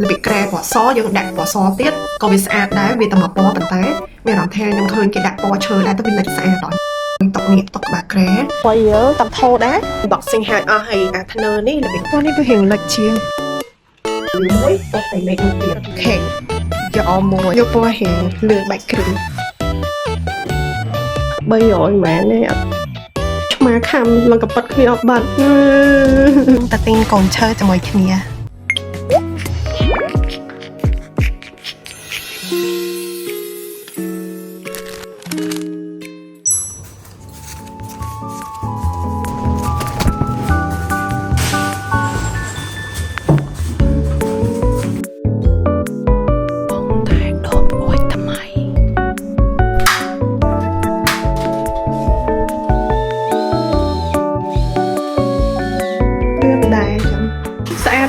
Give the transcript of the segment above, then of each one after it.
bị kè bỏ xó dương đặt bỏ xó tiết còn bị sạch đá vì tầm một bó tận tế vì làm theo nhưng khơi cái đặt bỏ chơi lại tới bị lệch sạch đó tập nghiệp tập bà kè quay nhớ tập thô đá bọc sinh hại hay thân ơ ní là bị con đi với hình lệch chiên muối tập tay mẹ con tiệt khèn dọ mùa vô po hình lừa bạch cứng bây giờ mẹ nè mà khăm là gặp bật khi học bật ta tin còn chơi cho mọi kia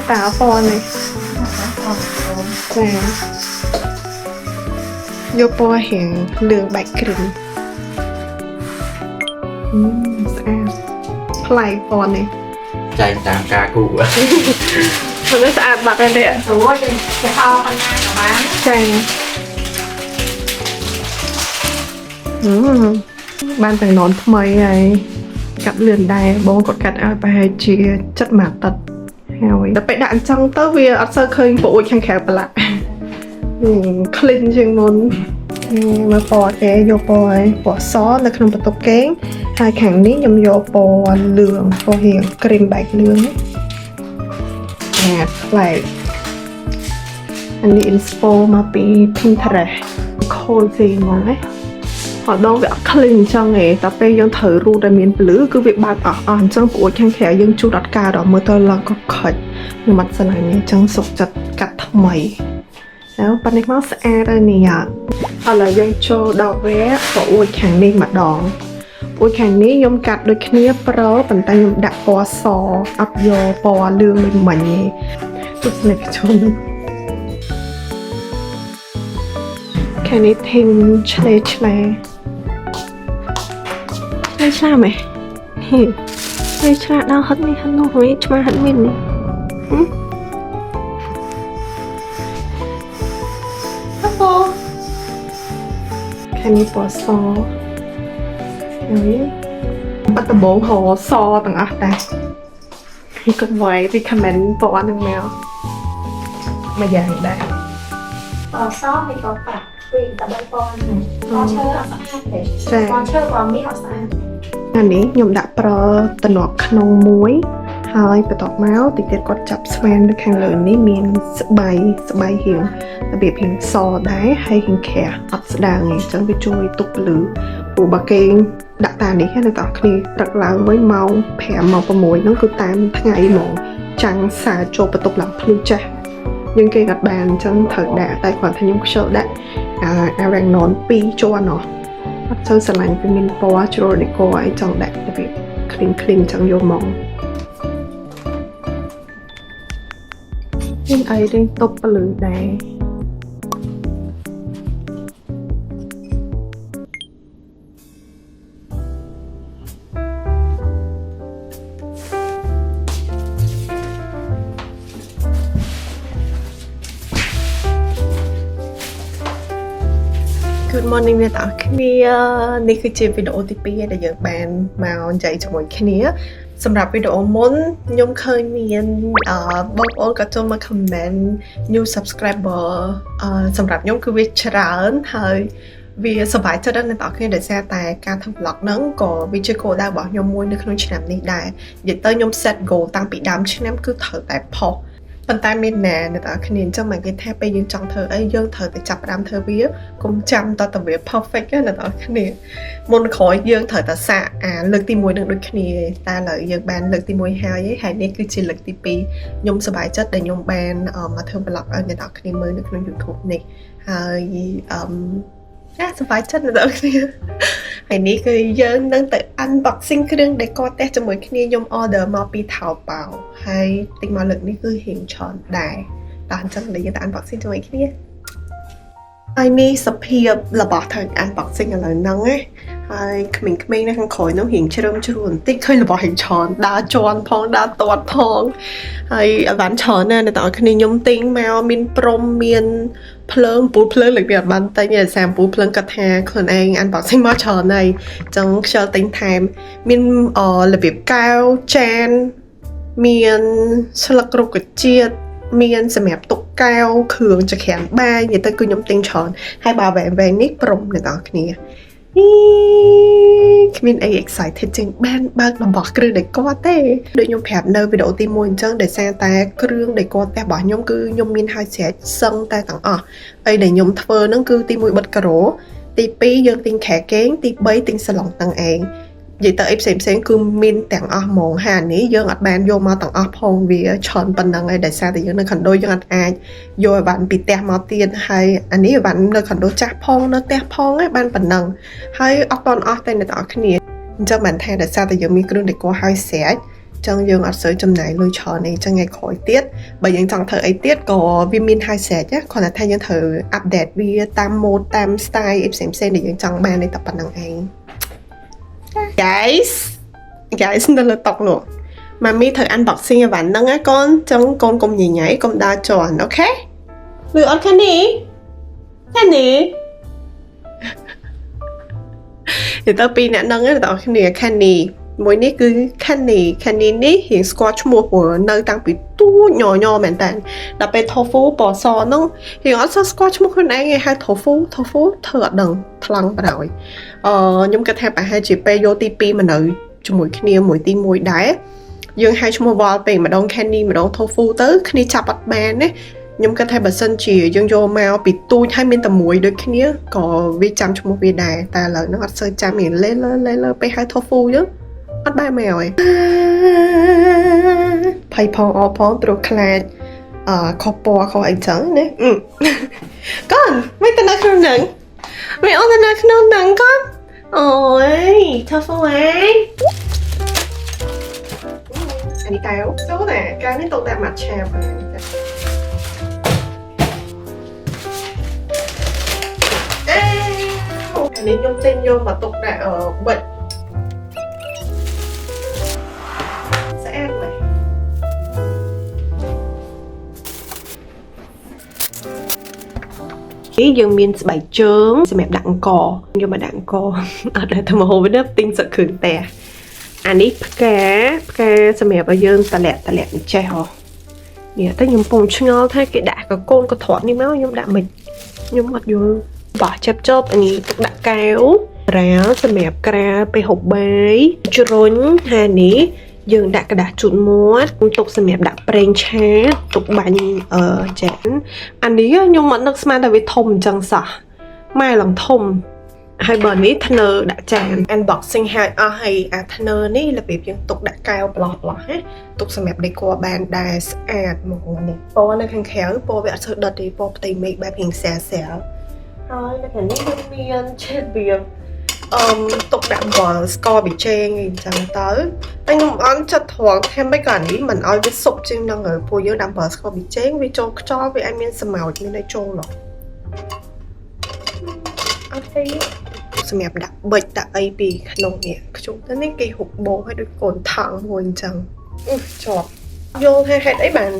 táo phòn này nè vô po hiện lừa bạch cứng play phòn này chạyតាមការគូ มันก็สะอาดบักเลยเนี่ย โอ้ยจะเข้าข้างหน้ากับบ้าน ใช่บ้านแต่งนอนทำไมไงกับเรือนใดบงกดกัดเอาไปให้เชียจัดหมาตัดแต่ไปด่านจังเตอร์เวียอัดเซอร์เคยปวดแข็งแข็งไปละคลินเชียงนนมาปอแกโยปอยปอซอสในขนมปังตกแกงหายแข็งนี้ยำโยปอเหลืองปอเหี่ยงกรีมใบเหลืองแอบไหลอันนี้อินสโปมาปีพินเทเรโคซีมองไหมhọ đo việc clean cho nghề tập bây giờ thử ru đại miền lứ cứ việc bạc ở trong của trang khẽ dân chu đặt ca đó mới tôi là có khởi nhưng mặt sân này trang sụp chặt cắt mày đó bạn ấy nó sẽ đây nè họ là dân cho đào vé của ui kháng đi mặt đòn ui kháng ní nhôm cắt đôi kia pro bàn tay nhôm đặt bò sò ấp vô bò lương mình chút này chôn cái này thêm chleไม่ใช่ไหมไม่ใช่ดาวฮัทนี่ฮัทโน้ยจะมาฮัทมินนี่ฮัลโหลแค่นี้ปวดซอเฮ้ยปัตตะโบงหัวซอต่างอ่ะแต่กดไว้ที่คอมเมนต์บอกว่าหนึ่งแมวมาอย่างได้ có sót thì có phải quyền tập bên con chơi họ sẵn để con chơi còn biết họ sẵn อันนี้ยมដាក់ប្រតំណក់ក្នុងមួយហើយបន្ទាប់មកតិចទៀតគាត់ចាប់ស្វែងនៅខាងលើនេះមានស្បៃហៀងរបៀបហៀងសដែរហើយហៀងខះអត់ស្ដាងទេអញ្ចឹងវាជួយទប់ពលឺព្រោះបើគេដាក់តានេះនៅតគ្នាព្រឹកឡើងមួយម៉ោង5ម៉ោង6ហ្នឹងគឺតាមថ្ងៃហ្មងចាំងសារចូលបន្ទប់ឡើងភ្លឺចាស់យើងគេកាត់បានអញ្ចឹងត្រូវដាក់តែគាត់ថាខ្ញុំខ្ជិលដាក់អារ៉ាំងនន2ជាន់ណោះអត់ចូលស្រឡាញ់វាមានពណ៌ជ្រុលដេកអីចង់ដាក់របៀប clean ចឹងយកមកមានអីរៀងតប់ពលឺដែរ Good morning អ្នកទាំងគ្នានេះគឺជាវីដេអូទី2ដែលយើងបានមកនិយាយជាមួយគ្នាសម្រាប់វីដេអូមុនខ្ញុំឃើញមានបងប្អូនក៏ចូលមក comment new subscriber សម្រាប់ខ្ញុំគឺវាច្រើនហើយវាសប្បាយចិត្តណាស់អ្នកទាំងគ្នាដោយសារតែការធ្វើ vlog ហ្នឹងក៏វាជាគោលដៅរបស់ខ្ញុំមួយនៅក្នុងឆ្នាំនេះដែរនិយាយទៅខ្ញុំ set goal តាំងពីដើមឆ្នាំគឺត្រូវតែផុស ប៉ុន្តែមានណាអ្នកទាំងគ្នាអញ្ចឹងមកគេថាពេលយើងចង់ធ្វើអីយើងត្រូវតែចាប់ផ្ដើមធ្វើវាកុំចាំតតែវា perfect ណាអ្នកទាំងគ្នាមុនក្រោយយើងត្រូវតែសាកលើកទី1នឹងដូចគ្នាតែឥឡូវយើងបានលើកទី1ហើយនេះគឺជាលើកទី2ខ្ញុំសប្បាយចិត្តដែលខ្ញុំបានមកធ្វើ vlog ឲ្យអ្នកទាំងគ្នាមើលនៅក្នុង YouTube នេះហើយសប្បាយចិត្តណាស់អ្នកគ្នាហើយនេះគឺយើងនឹងទៅ unboxing គ្រឿង decor ផ្ទះជាមួយគ្នាខ្ញុំ order មកពី Taobao ហើយទិញមកលើកនេះគឺរៀងច្រើនដែរតោះអញ្ចឹងយើងទៅ unboxing ជាមួយគ្នាហើយនេះសភាពរបស់ធ្វើ unboxing ឥឡូវហ្នឹង ហើយក្មេងៗនៅខាងក្រោយនោះរៀងជ្រើមជ្រួនបន្តិចឃើញរបស់រៀងច្រើនដើរជន់ផងដើរទាត់ផងហើយអីវ៉ាន់ច្រើនណាស់អ្នកទាំងអស់គ្នាខ្ញុំទិញមកមានព្រំមានភ្លើងពូភ្លើងលើកវាអត់បានទិញទេសារពូភ្លើងគាត់ថាខ្លួនឯង unboxing មកច្រើនហើយចឹងខ្ជិលទិញថែមមានរបៀបកែវចានមានស្លឹករុក្ខជាតិមានសម្រាប់ទុកកែវគ្រឿងចក្រានបាយនិយាយទៅគឺខ្ញុំទិញច្រើនហើយបើវែងនេះព្រំអ្នកទាំងអស់គ្នាគ្មានអី excited ជាងបានបើករបស់គ្រឿងដែលគាត់ទេដូចខ្ញុំប្រាប់នៅវីដេអូទី1អញ្ចឹងដោយសារតែគ្រឿងដែលគាត់ផ្ទះរបស់ខ្ញុំគឺខ្ញុំមានហើយស្រេចសឹងតែទាំងអស់អីដែលខ្ញុំធ្វើហ្នឹងគឺទី1បិទការ៉ូទី2យើងទិញខែគេងទី3ទិញសាឡុងតាំងឯងនិយាយទៅអីផ្សេងៗគឺមានទាំងអស់ហ្មងហានេះយើងអត់បានយកមកទាំងអស់ផងវាច្រើនប៉ុណ្ណឹងហើយដោយសារតែយើងនៅខុនដូយើងអត់អាចយកឲ្យបានពីផ្ទះមកទៀតហើយអានេះបាននៅខុនដូចាស់ផងនៅផ្ទះផងហើយបានប៉ុណ្ណឹងហើយអត់តន់អស់តែអ្នកទាំងអស់គ្នាអញ្ចឹងបានថាដោយសារតែយើងមានគ្រឿងដេក័រហើយស្រេចចឹងយើងអត់សូវចំណាយលុយច្រើនទេចឹងថ្ងៃក្រោយទៀតបើយើងចង់ធ្វើអីទៀតក៏វាមានហើយស្រេចណាគ្រាន់តែថាយើងត្រូវអាប់ដេតវាតាម mode តាម style អីផ្សេងៗដែលយើងចង់បានទេតែប៉ុណ្្នឹងឯងguys នៅលើតុនោះម៉ាមីត្រូវ unboxing អីវ៉ាន់ហ្នឹងណាកូនចឹងកូនកុំញញ៉ៃកុំដើរជន់អូខេលឺអត់ខានេះទៅពីអ្នកហ្នឹងទៅដល់គ្នាខានេះមួយនេះគឺខានេះនេះរៀងស្គាល់ឈ្មោះព្រោះនៅតាំងពីទូញ៉មែនតើដល់ពេល tofu ពណ៌សហ្នឹងរៀងអត់សូវស្គាល់ឈ្មោះខ្លួនឯងឯងហៅ tofu ធ្វើអត់ដឹងថ្លង់បណ្ដោយខ្ញុំគិតថាប្រហែលជាពេលយកទី2មកនៅជាមួយគ្នាមួយទី1ដែរយើងហៅឈ្មោះវល់ពេកម្ដង candy ម្ដង tofu ទៅគ្នាចាប់អត់បានណាខ្ញុំគិតថាបើសិនជាយើងយកមកពីទូចហើយមានតែមួយដូចគ្នាក៏វាចាំឈ្មោះវាដែរតែឥឡូវហ្នឹងអត់សូវចាំមានលេលើពេលហៅ tofu យើងអត់បែរមកហើយភ័យផងអរផងព្រោះខ្លាចខុសពណ៌ខុសអីចឹងណាកូនមិនទៅនៅក្នុងហ្នឹងមិនអត់ទៅនៅក្នុងហ្នឹងកូនអូយ tofu ឯងអានេះកែវចូលណាកែវនេះទុកដាក់ម៉ាត់ឆាបហ្នឹងអានេះខ្ញុំចេញយកមកទុកដាក់បិទស្អាតមែននេះយើងមានស្បែកជើងសម្រាប់ដាក់អង្ករយកមកដាក់អង្ករអត់ដែរទៅមកហូបទេទិញសឹកគ្រឿងតែអានេះផ្កាសម្រាប់ឲ្យយើងតម្លាក់ចេះហ៎នេះតែខ្ញុំពុំឆ្ងល់ថាគេដាក់កកូនកន្ទ្រាត់នេះមកខ្ញុំដាក់មិនខ្ញុំអត់យល់បោះចាប់អានេះទុកដាក់កែវក្រាលសម្រាប់ក្រាលពេលហូបបាយជ្រុញហានេះយើងដាក់กระดาษជូតមាត់ទុកសម្រាប់ដាក់ប្រេងឆាទុកបាញ់ចានអានេះខ្ញុំអត់នឹកស្មានថាវាធំអញ្ចឹងសោះម៉ែឡើងធំហើយបើនេះធ្នើដាក់ចាន unboxing ហើយអស់ហើយអាធ្នើនេះរបៀបយើងទុកដាក់កែវប្លោះណាទុកសម្រាប់ដេក័របានដែរស្អាតមកនេះពណ៌នៅខាងក្រៅពណ៌វាអត់សូវដុតទេពណ៌ផ្ទៃមេឃបែបរៀងស្រាលហើយនៅខាងនេះយើងមានឆេតវាទុកដាក់អំបិលស្ករប៊ីចេងអីចឹងទៅតែខ្ញុំអត់ចិត្តត្រង់ថាមិនក៏អានេះមិនឲ្យវាសុបជាងហ្នឹងព្រោះយើងដាក់អំបិលស្ករប៊ីចេងវាចូលខ្យល់វាអាចមានសម្ោចមានឲ្យចូលហ៎អត់ទេសម្រាប់ដាក់បិចដាក់អីពីក្នុងនេះខ្ជុំទៅនេះគេហុកបោកឲ្យដូចកូនថងមួយអញ្ចឹងជាប់យល់ថាហេតុអីបាន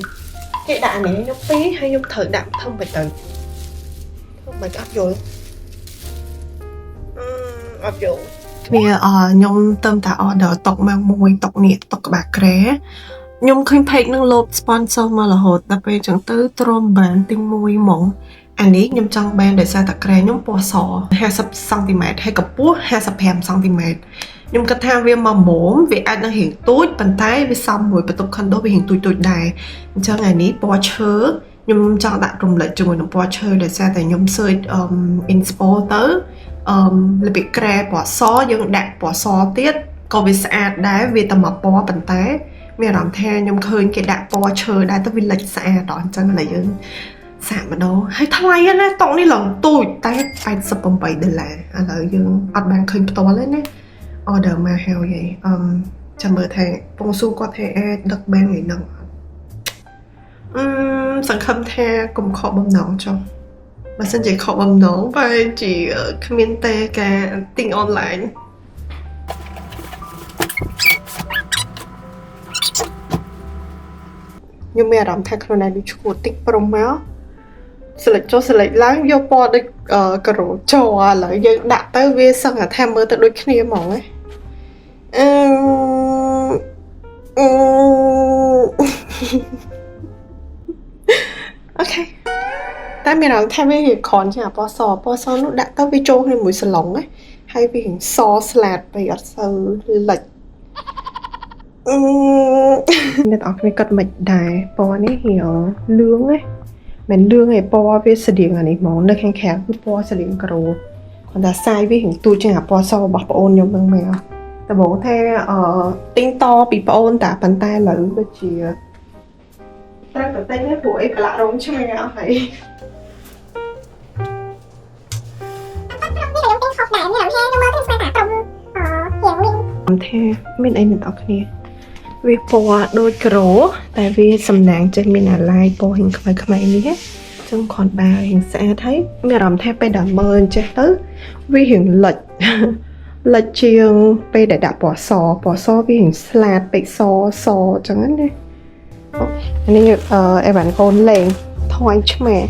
គេដាក់អានេះខ្ញុំពីរហើយខ្ញុំត្រូវដាក់ធំទៅទៅមិនអត់យល់អត់យល់គ្នាខ្ញុំទៅតែ order តុកមកមួយតុកនេះតុកក្បាលក្រែខ្ញុំឃើញ page នឹងលោត sponsor មករហូតដល់ពេលចឹងទៅទ្រាំ brand ទី1ហ្មងអានេះខ្ញុំចង់បានដោយសារតែក្រែខ្ញុំពណ៌ស50 cm ហើយកម្ពស់55 cm ខ្ញុំគិតថាវាមកមុំវាអាចនឹងរៀងទូចប៉ុន្តែវាសមមួយបន្ទប់ condo វារៀងទូចដែរអញ្ចឹងអានេះពណ៌ឈើខ្ញុំចង់ដាក់រំលេចជាមួយនឹងពណ៌ឈើដោយសារតែខ្ញុំ search inspo ទៅរបៀបក្រែពណ៌សយើងដាក់ពណ៌សទៀតក៏វាស្អាតដែរវាតែមកពណ៌ប៉ុន្តែមានអារម្មណ៍ថាខ្ញុំឃើញគេដាក់ពណ៌ឈើដែរទៅវាលេចស្អាតដល់អញ្ចឹងឥឡូវយើងសាកម្ដងហើយថ្លៃណាតុកនេះឡើងទូចតែ$88ឥឡូវយើងអត់បានឃើញផ្ទាល់ទេណា order មកហើយចាំមើលថាពងស៊ូគាត់ថាអាចដឹកបានថ្ងៃហ្នឹងសង្ឃឹមថាកុំខកបំណងចុះបើសិនជាខកបំណងបែរជាគ្មានតែការទិញ online nhưng mà làm thay con này đi chụp tích prom máu select láng vô po được cái rổ trò lại dân đặt tới về xong là tham mơ tới đôi khi mỏng ấy ok tại mình làm thay về hiện còn chứ po so nó đặt tới về trâu hay mùi sờ lỏng ấy hay về hiện so salad về ở sờ lệch nên ở cái cật mạch đài po này hiểu lương ấy mình lương này po về sờ điện này món nơi khang khang với po sờ điện caro còn đã sai với hiện tôi chẳng po so bọc ôn nhau bằng mèoแต่บอกแท้ติ้งต่อปีปอนแต่ปันแต่หรือก็เจียแต่ปันแต่เนี่ยผัวไอ้กระร้องใช่ไหมอ่ะไอ้แท้ไม่ได้หนึ่งต่อคนนี้วิปวะโดยกระแต่วิสำนักจะมีอะไรปอเห็นขมายนี้จังขอนบาเห็นแสthấyไม่รำแท้ไปด่าเมินเจ้าตื้อวิเห็นหลัดlà chiêng bây để đặt bỏ sò vì hình salad bị sò chẳng hạn đi anh ấy em bạn con lên thôi chứ mẹ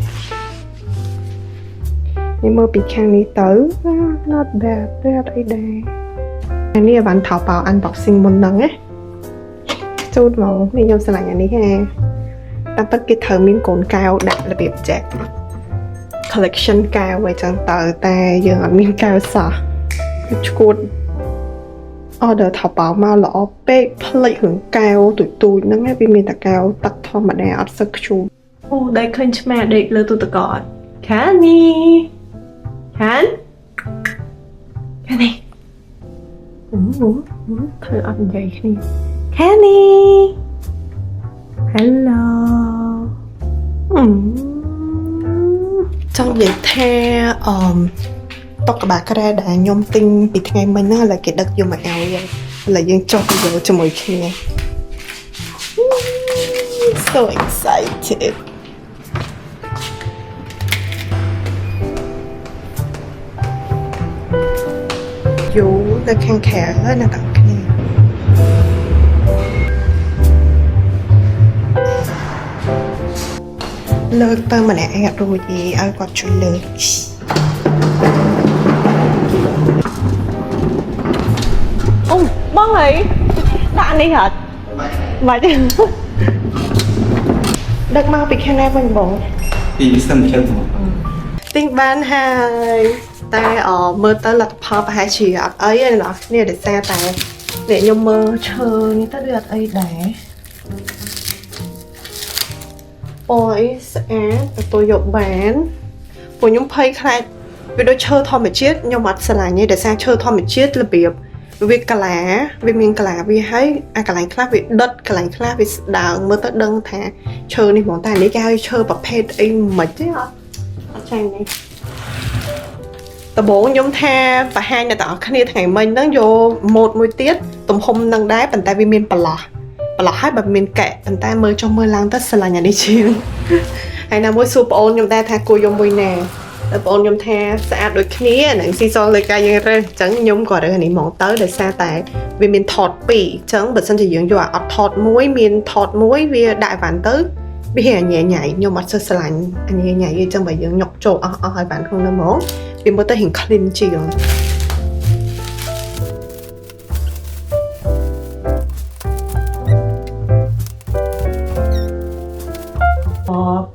nhưng mà bị khang đi tới not bad đây anh ấy bạn thảo bảo ăn bọc sinh một lần ấy chút vào mình nhôm salad anh ấy ha ta tất cái thợ miếng cồn cao đặt là biệt chẹt collection cao vậy chẳng tờ ta giờ ở miếng cao sò chuột order thảo bảo mà lọ bê plate hưởng cao tụi nó nghe vì mình ta cao tắt thò mà đè ớt sắc chú ô đây khơi mẹ đây lơ tụi ta gọi Kenny Ken Kenny thôi ăn vậy đi Kenny hello trong vậy theo tóc bà cái đã nhôm tinh bị ngày mình là cái đất vô mà áo vậy là dân cho video cho mọi người so excited dù là khang khẽ là tặng kia lơ tơ mà nè rồi gì ai còn chuyện lơ bông ấy đã đi hả mà chứ đất mau bị khen em mình bụng đi xâm chân tình ban hai ta mơ tới là pop hai chị ấy là nè để xe tài để nhung mơ chờ như ta được ấy để ôi sẽ tôi dục bán của nhung pay khai vì đôi chơi thôi mà chết nhưng mà sẽ là như để sang chơi thôi mà chết là biệt vì cả lá vì mình cả lá vì thấy cả lá khác vì đất cả lá khác vì đào mới tới đơn thà chơi đi món tài lấy cao chơi bập phết ấy mệt chứ hả trang này tờ bố nhóm tha và hai là tao khăn đi thằng mình đang vô một mùi tiết tụm hôm nâng đá bàn tay vì mình bà lọ hai bà mình kệ bàn tay mơ trong mơ lang tất sẽ là nhà đi chiên hay là mỗi super ôn nhóm ta tha cô vô mùi nè tập ôn nhóm the sẽ đôi khi này xí xo lời ca như thế chẳng nhóm gọi được này món tới để xa tại vì mình thọt bị chẳng bật sân chỉ dưỡng dọa thọt muối mình thọt muối vì đại ván tới vì hè nhẹ nhảy nhưng mà sơ lạnh anh nhẹ nhảy như trong bài dưỡng nhọc trộn hai bạn không là món vì mới tới hình clean chiều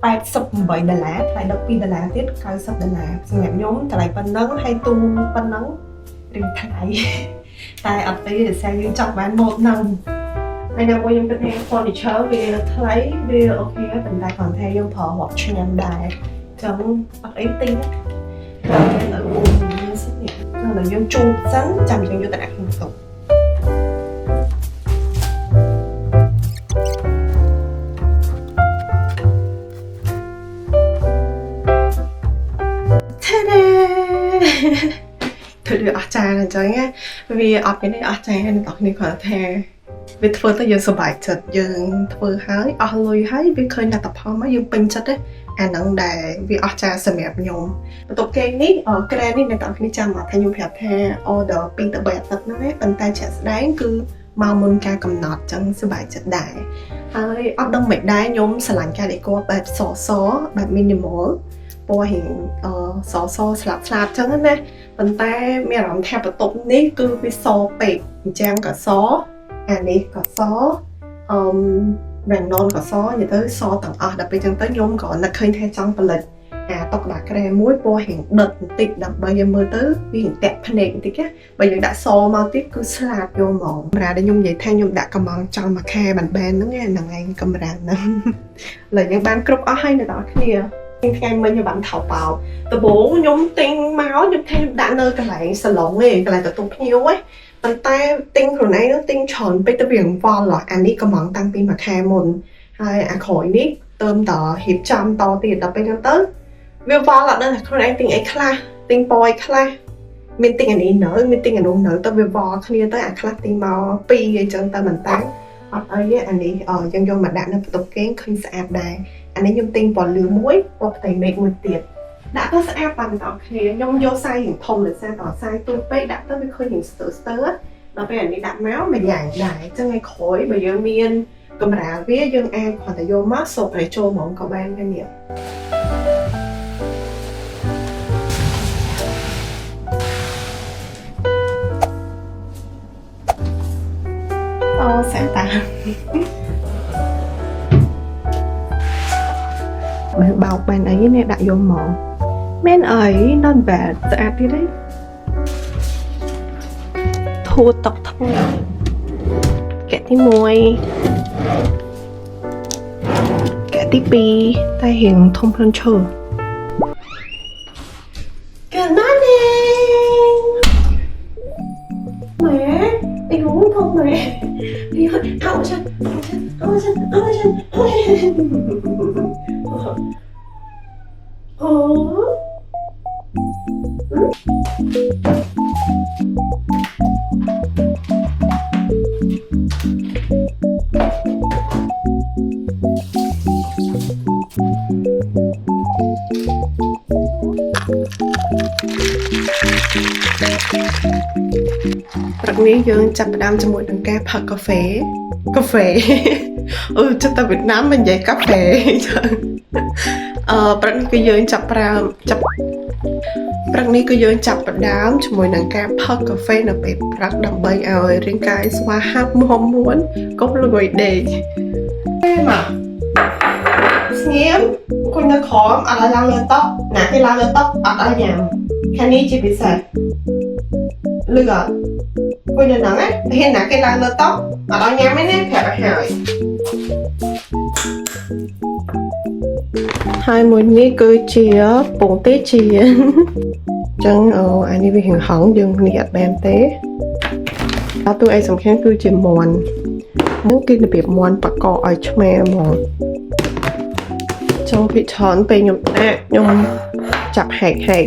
bài sập bởi Đà Lạt lại đọc đi Đà Lạt tiết coi sập Đà Lạt xong em nhóm tại lại phần nắng hay tu phần nắng đi thải tại ập tới để sang những trọng bán một năm hay là quay những cái này con đi chớ về thấy về ok tình đại còn theo yêu thọ hoặc chuyên em đài trong bắt ấy tinh là uống như xét nghiệm là dân trung sẵn chăm cho như tại không tục thôi được ở trà là cho nghe vì ở cái này ở trà nên tóc này còn thề vì thôi tới giờ số bài chật giờ thôi hái ở lôi hái vì khơi là tập hoa mới dùng pin chất đấy anh nâng đài vì ở trà sầm đẹp nhôm tóc cây ní ở cái này này tóc này chăm mà thay nhung đẹp thề order pin tập bẹt tập nó hết bàn tay chặt đánh cứ មកមុនការកំណត់ចឹងសប្បាយចិត្តដែរហើយអត់ដឹងមិនដែរខ្ញុំស្រឡាញ់ការ decor បែបសបែប minimal ពណ៌រៀងសស្លាប់ចឹងណាប៉ុន្តែមានអារម្មណ៍ថាបន្ទប់នេះគឺវាសពេកអញ្ចឹងក៏សអានេះក៏សបែងណនក៏សនិយាយទៅសទាំងអស់ដល់ពេលចឹងទៅខ្ញុំក៏នឹកឃើញថាចង់ផលិតតុក្កតាក្រែមួយពណ៌រៀងដិតបន្តិចដើម្បីឲ្យមើលទៅវារៀងតាក់ភ្នែកបន្តិចណាបើយើងដាក់សមកទៀតគឺស្លាតយកហ្មងកាមេរ៉ាដែលខ្ញុំនិយាយថាខ្ញុំដាក់កំងចំមួយខែបានហ្នឹងហ្នឹងឯងកាមេរ៉ាហ្នឹងឡើយយើងបានគ្រប់អស់ហើយអ្នកនរគ្នាថ្ងៃមិញខ្ញុំបានថោបោដំបូងខ្ញុំទិញមកខ្ញុំថាខ្ញុំដាក់នៅកន្លែងសាឡុងឯងកន្លែងទទួលភ្ញៀវឯងប៉ុន្តែទិញខ្លួនឯងនោះទិញច្រើនពេកទៅវាវល់អានេះកំងតាំងពីមួយខែមុនហើយអាក្រោយនេះទៅតរៀបចំតទៀតដល់ពេលហ្នឹងទៅវាវល់អត់ដឹងថាខ្លួនឯងទិញអីខ្លះទិញពណ៌អីខ្លះមានទិញអានេះនៅមានទិញអានោះនៅទៅវាវល់គ្នាទៅអាខ្លះទិញមក2អីចឹងទៅមិនតាំងអត់អីទេអានេះយើងយកមកដាក់នៅបន្ទប់គេងឃើញស្អាតដែរអានេះខ្ញុំទិញពណ៌លឿងមួយពណ៌ផ្ទៃមេឃមួយទៀតដាក់ទៅស្អាតបានបងប្អូនគ្នាខ្ញុំយកសាយរៀងធំដោយសារតសាយទូពេកដាក់ទៅវាឃើញរៀងស្ទើដល់ពេលអានេះដាក់មកមួយយ៉ាងដែរអញ្ចឹងឲ្យក្រោយបើយើងមានកាមេរ៉ាវាយើងអាចគ្រាន់តែយកមកសូកឲ្យចូលហ្មងក៏បានដែរនេះអូស្អាតតាបានបោកបានអីនេះដាក់យកហ្មងមែនអី not bad ស្អាតទៀតទេធូរតុកថ្មីកែទី1កែទី2តែរៀងធំភ្លន់ឈើ Good morning ម៉ែអីហូធំម៉ែអីហូអោฉันអូព្រឹកនេះយើងចាប់ផ្ដើមជាមួយនឹងការផឹកកាហ្វេចិត្តតែវៀតណាមមិននិយាយកាហ្វេព្រឹកនេះគឺយើងចាប់ផ្ដើមជាមួយនឹងការផឹកកាហ្វេនៅពេលព្រឹកដើម្បីឲ្យរាងកាយស្វាហាប់មាំមួនកុំល្ងុយដេកមកស្ងៀមអង្គុយនៅក្រោមអត់ឲ្យឡើងលើតុណាគេឡើងលើតុអត់ឲ្យញ៉ាំខាងនេះជាពិសេសលឺអត់អង្គុយនៅហ្នឹងណាហ៊ានណាគេឡើងលើតុអត់ឲ្យញ៉ាំទេណាប្រាប់ឲ្យហើយមួយនេះគឺជាពងទេជាអញ្ចឹងអានេះវាហឹងយើងនេះអត់បានទេអត់ទូអីសំខាន់គឺជាមាន់នោះគេរបៀបមាន់បកកឲ្យឆ្មាហ្មងចង់ពីច្រើនពេលខ្ញុំចាប់ហែកនេះ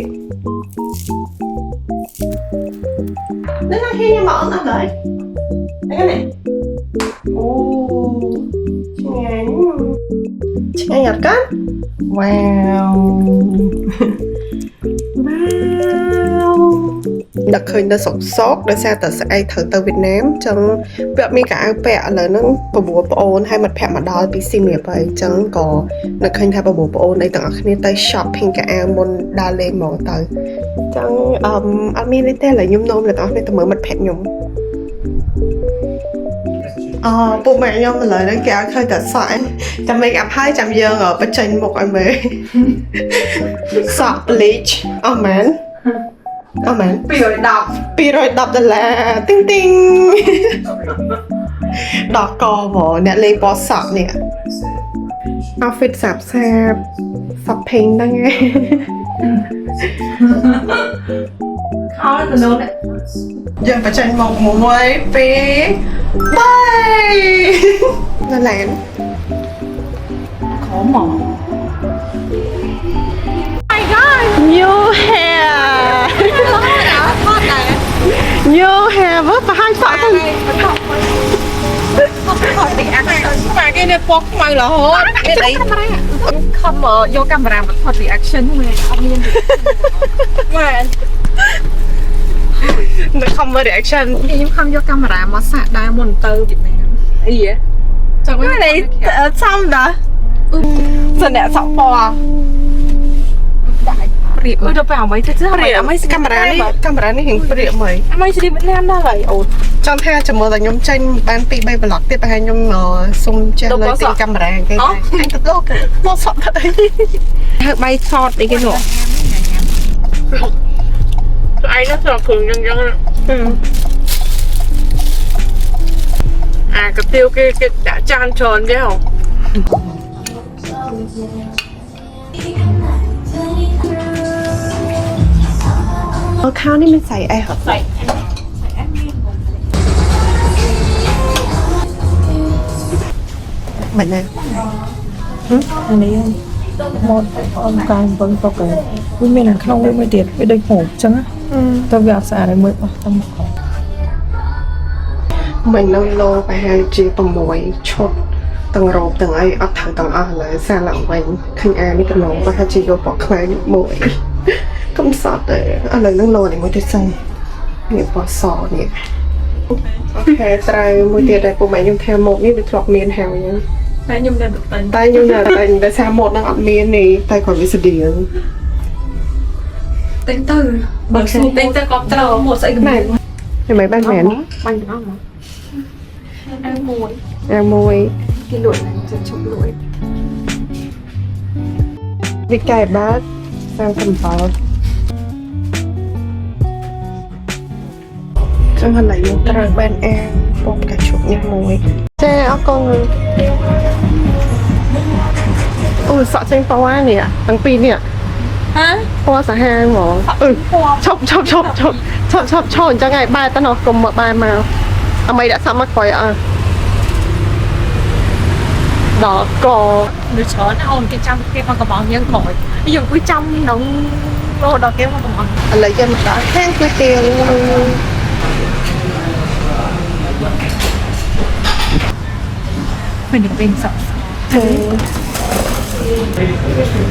ណាហ៊ានញ៉ាំអត់អត់ឡើយនេះអូឆ្ងាញ់អត់កាវ៉ាវដឹកឃើញទៅសុកដោយសារតែស្អែកត្រូវទៅវៀតណាមអញ្ចឹងវាអត់មានកាអាវពាក់ឥឡូវហ្នឹងបបួលប្អូនហើយមិត្តភក្តិមកដល់ពីស៊ីមៀបហើយអញ្ចឹងក៏នឹកឃើញថាបបួលប្អូនអីទាំងអស់គ្នាទៅ shopping កាអាវមុនដើរលេងហ្មងទៅអញ្ចឹងអត់មានទេឥឡូវខ្ញុំនាំអ្នកទាំងអស់គ្នាទៅមើលមិត្តភក្តិខ្ញុំពួកម៉ែខ្ញុំឥឡូវហ្នឹងគេឲ្យឃើញតែសក់ចាំ make up ហើយចាំយើងបញ្ចេញមុខឲ្យមើលសក់ bleach អស់មែន$210 ទីងដកកហ្មងអ្នកលេងបោះសក់នេះ outfit សាបពេញហ្នឹងឯងខោទៅនោះយើងបញ្ចេញមក1 2 3នៅឡានខំមក My God new hair ប្រហែលសក់ទៅថតពីអាក់ម៉ាគេនេះពកខ្មៅរហូតគេអីខំយកកាមេរ៉ាមកថត reaction មើលអត់មានម៉ែ nó không có reaction ខ្ញុំខំយកកាមេរ៉ាមកសាកដែរមុនទៅវៀតណាមអីហ៎ចង់ cái này xong đó giờ nè sọc bò ព្រៀបទៅពេលអ្វីទៅchứ Priệm mấy camera này hình priệm mấy អ្វីស្រីវៀតណាមដែរហើយអូ trong theo chỉ một là nhóm tranh ban pi bay vlog tiếp hai nhóm xung trên Đâu lấy có tiền sợ. camera cái anh tập lô nó sợ thật đấy bay short đi cái nổ ឯងនោះស្រកគ្រឿងអញ្ចឹងអាកាទៀវគេដាក់ចានច្រើនទេហ៎ ข้าวนี่มันใส่ไอ้เหรอ ใส่ เหมือนนะ อันนี้หมดอมการเบิ่งปกติวิมีหนังเข้าไม่เด็ดไม่ได้โหดจังอะตัวแบบสะอาดเลยมือต้อง mình lâu lâu phải hai chị bằng mồi chốt từng rộp từng ấy ấp thử từng lại xa lặng mình khinh ai mới từng nấu và hai chị vô bỏ khoai mồi không sọt để lời nâng lô này mới được xây nghiệp bỏ sọ nè ok trai môi tiệt này của mày nhưng theo một như được lọc miên hào nhá តែខ្ញុំនៅតែ tay nhưng là tay để xa một đang ăn miên này tay còn bị sụt điện តែងទៅបើស្នូតែងទៅក៏ត្រូវមកស្អី cái này thì mấy ban mén បាញ់ទាំងអស់មកអាមួយ môi គេលក់ឡើងចិត្តជប់លក់ vịt cải bát sang phần pháo trong hình là những trang ban an bông cả chục nhạc mùi xe áo con ôi sợ tranh pháo á nè thằng pin nè ហ៎ hoa xã hàng mỏ chọc cho cho ngày ba ta nó cùng một bài mà mày đã sắm mắt quay à đó có ដូចច្រើនអូនគេចាំគេមកកំងយើងក្រោយយើងគួយចាំក្នុងរហូតដល់គេមកកំង lấy cho một đó hang cái tiền មិននឹងវិញសក់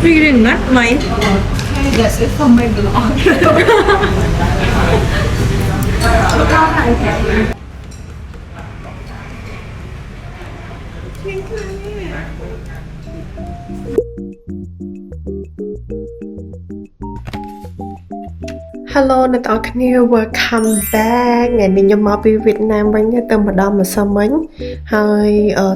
ពីរិនណាម៉ៃ Yes, it's from my blog. Hello អ្នកទាំងអស់គ្នា welcome back ថ្ងៃនេះខ្ញុំមកពីវៀតណាមវិញទៅម្ដងម្សិលមិញហើយ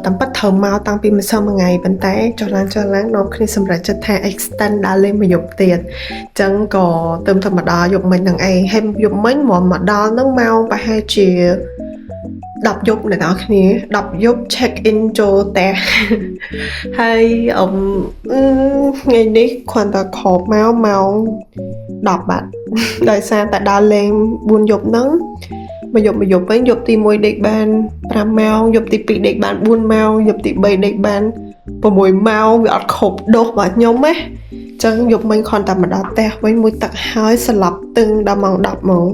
តាមពិតត្រូវមកតាំងពីម្សិលមួយថ្ងៃប៉ុន្តែចុះឡើងនាំគ្នាសម្រាប់ចិត្តថា extend ដល់លេងមួយយប់ទៀតអញ្ចឹងក៏ទៅធម្មតាយប់មិញហ្នឹងឯងហើយយប់មិញមកដល់ហ្នឹងម៉ោងប្រហែលជា10យប់អ្នកទាំងអស់គ្នា10យប់ check in ចូលផ្ទះហើយថ្ងៃនេះគ្រាន់តែខប់មកម៉ោង10បាត់ដោយសារតែដើរលេង4យប់ហ្នឹងមួយយប់វិញយប់ទី1ដេកបាន5ម៉ោងយប់ទី2ដេកបាន4ម៉ោងយប់ទី3ដេកបាន6ម៉ោងវាអត់គ្រប់ដូសរបស់ខ្ញុំទេអញ្ចឹងយប់មិញគ្រាន់តែមកដល់ផ្ទះវិញមួយទឹកហើយស្លាប់ទឹងដល់ម៉ោង10ហ្មង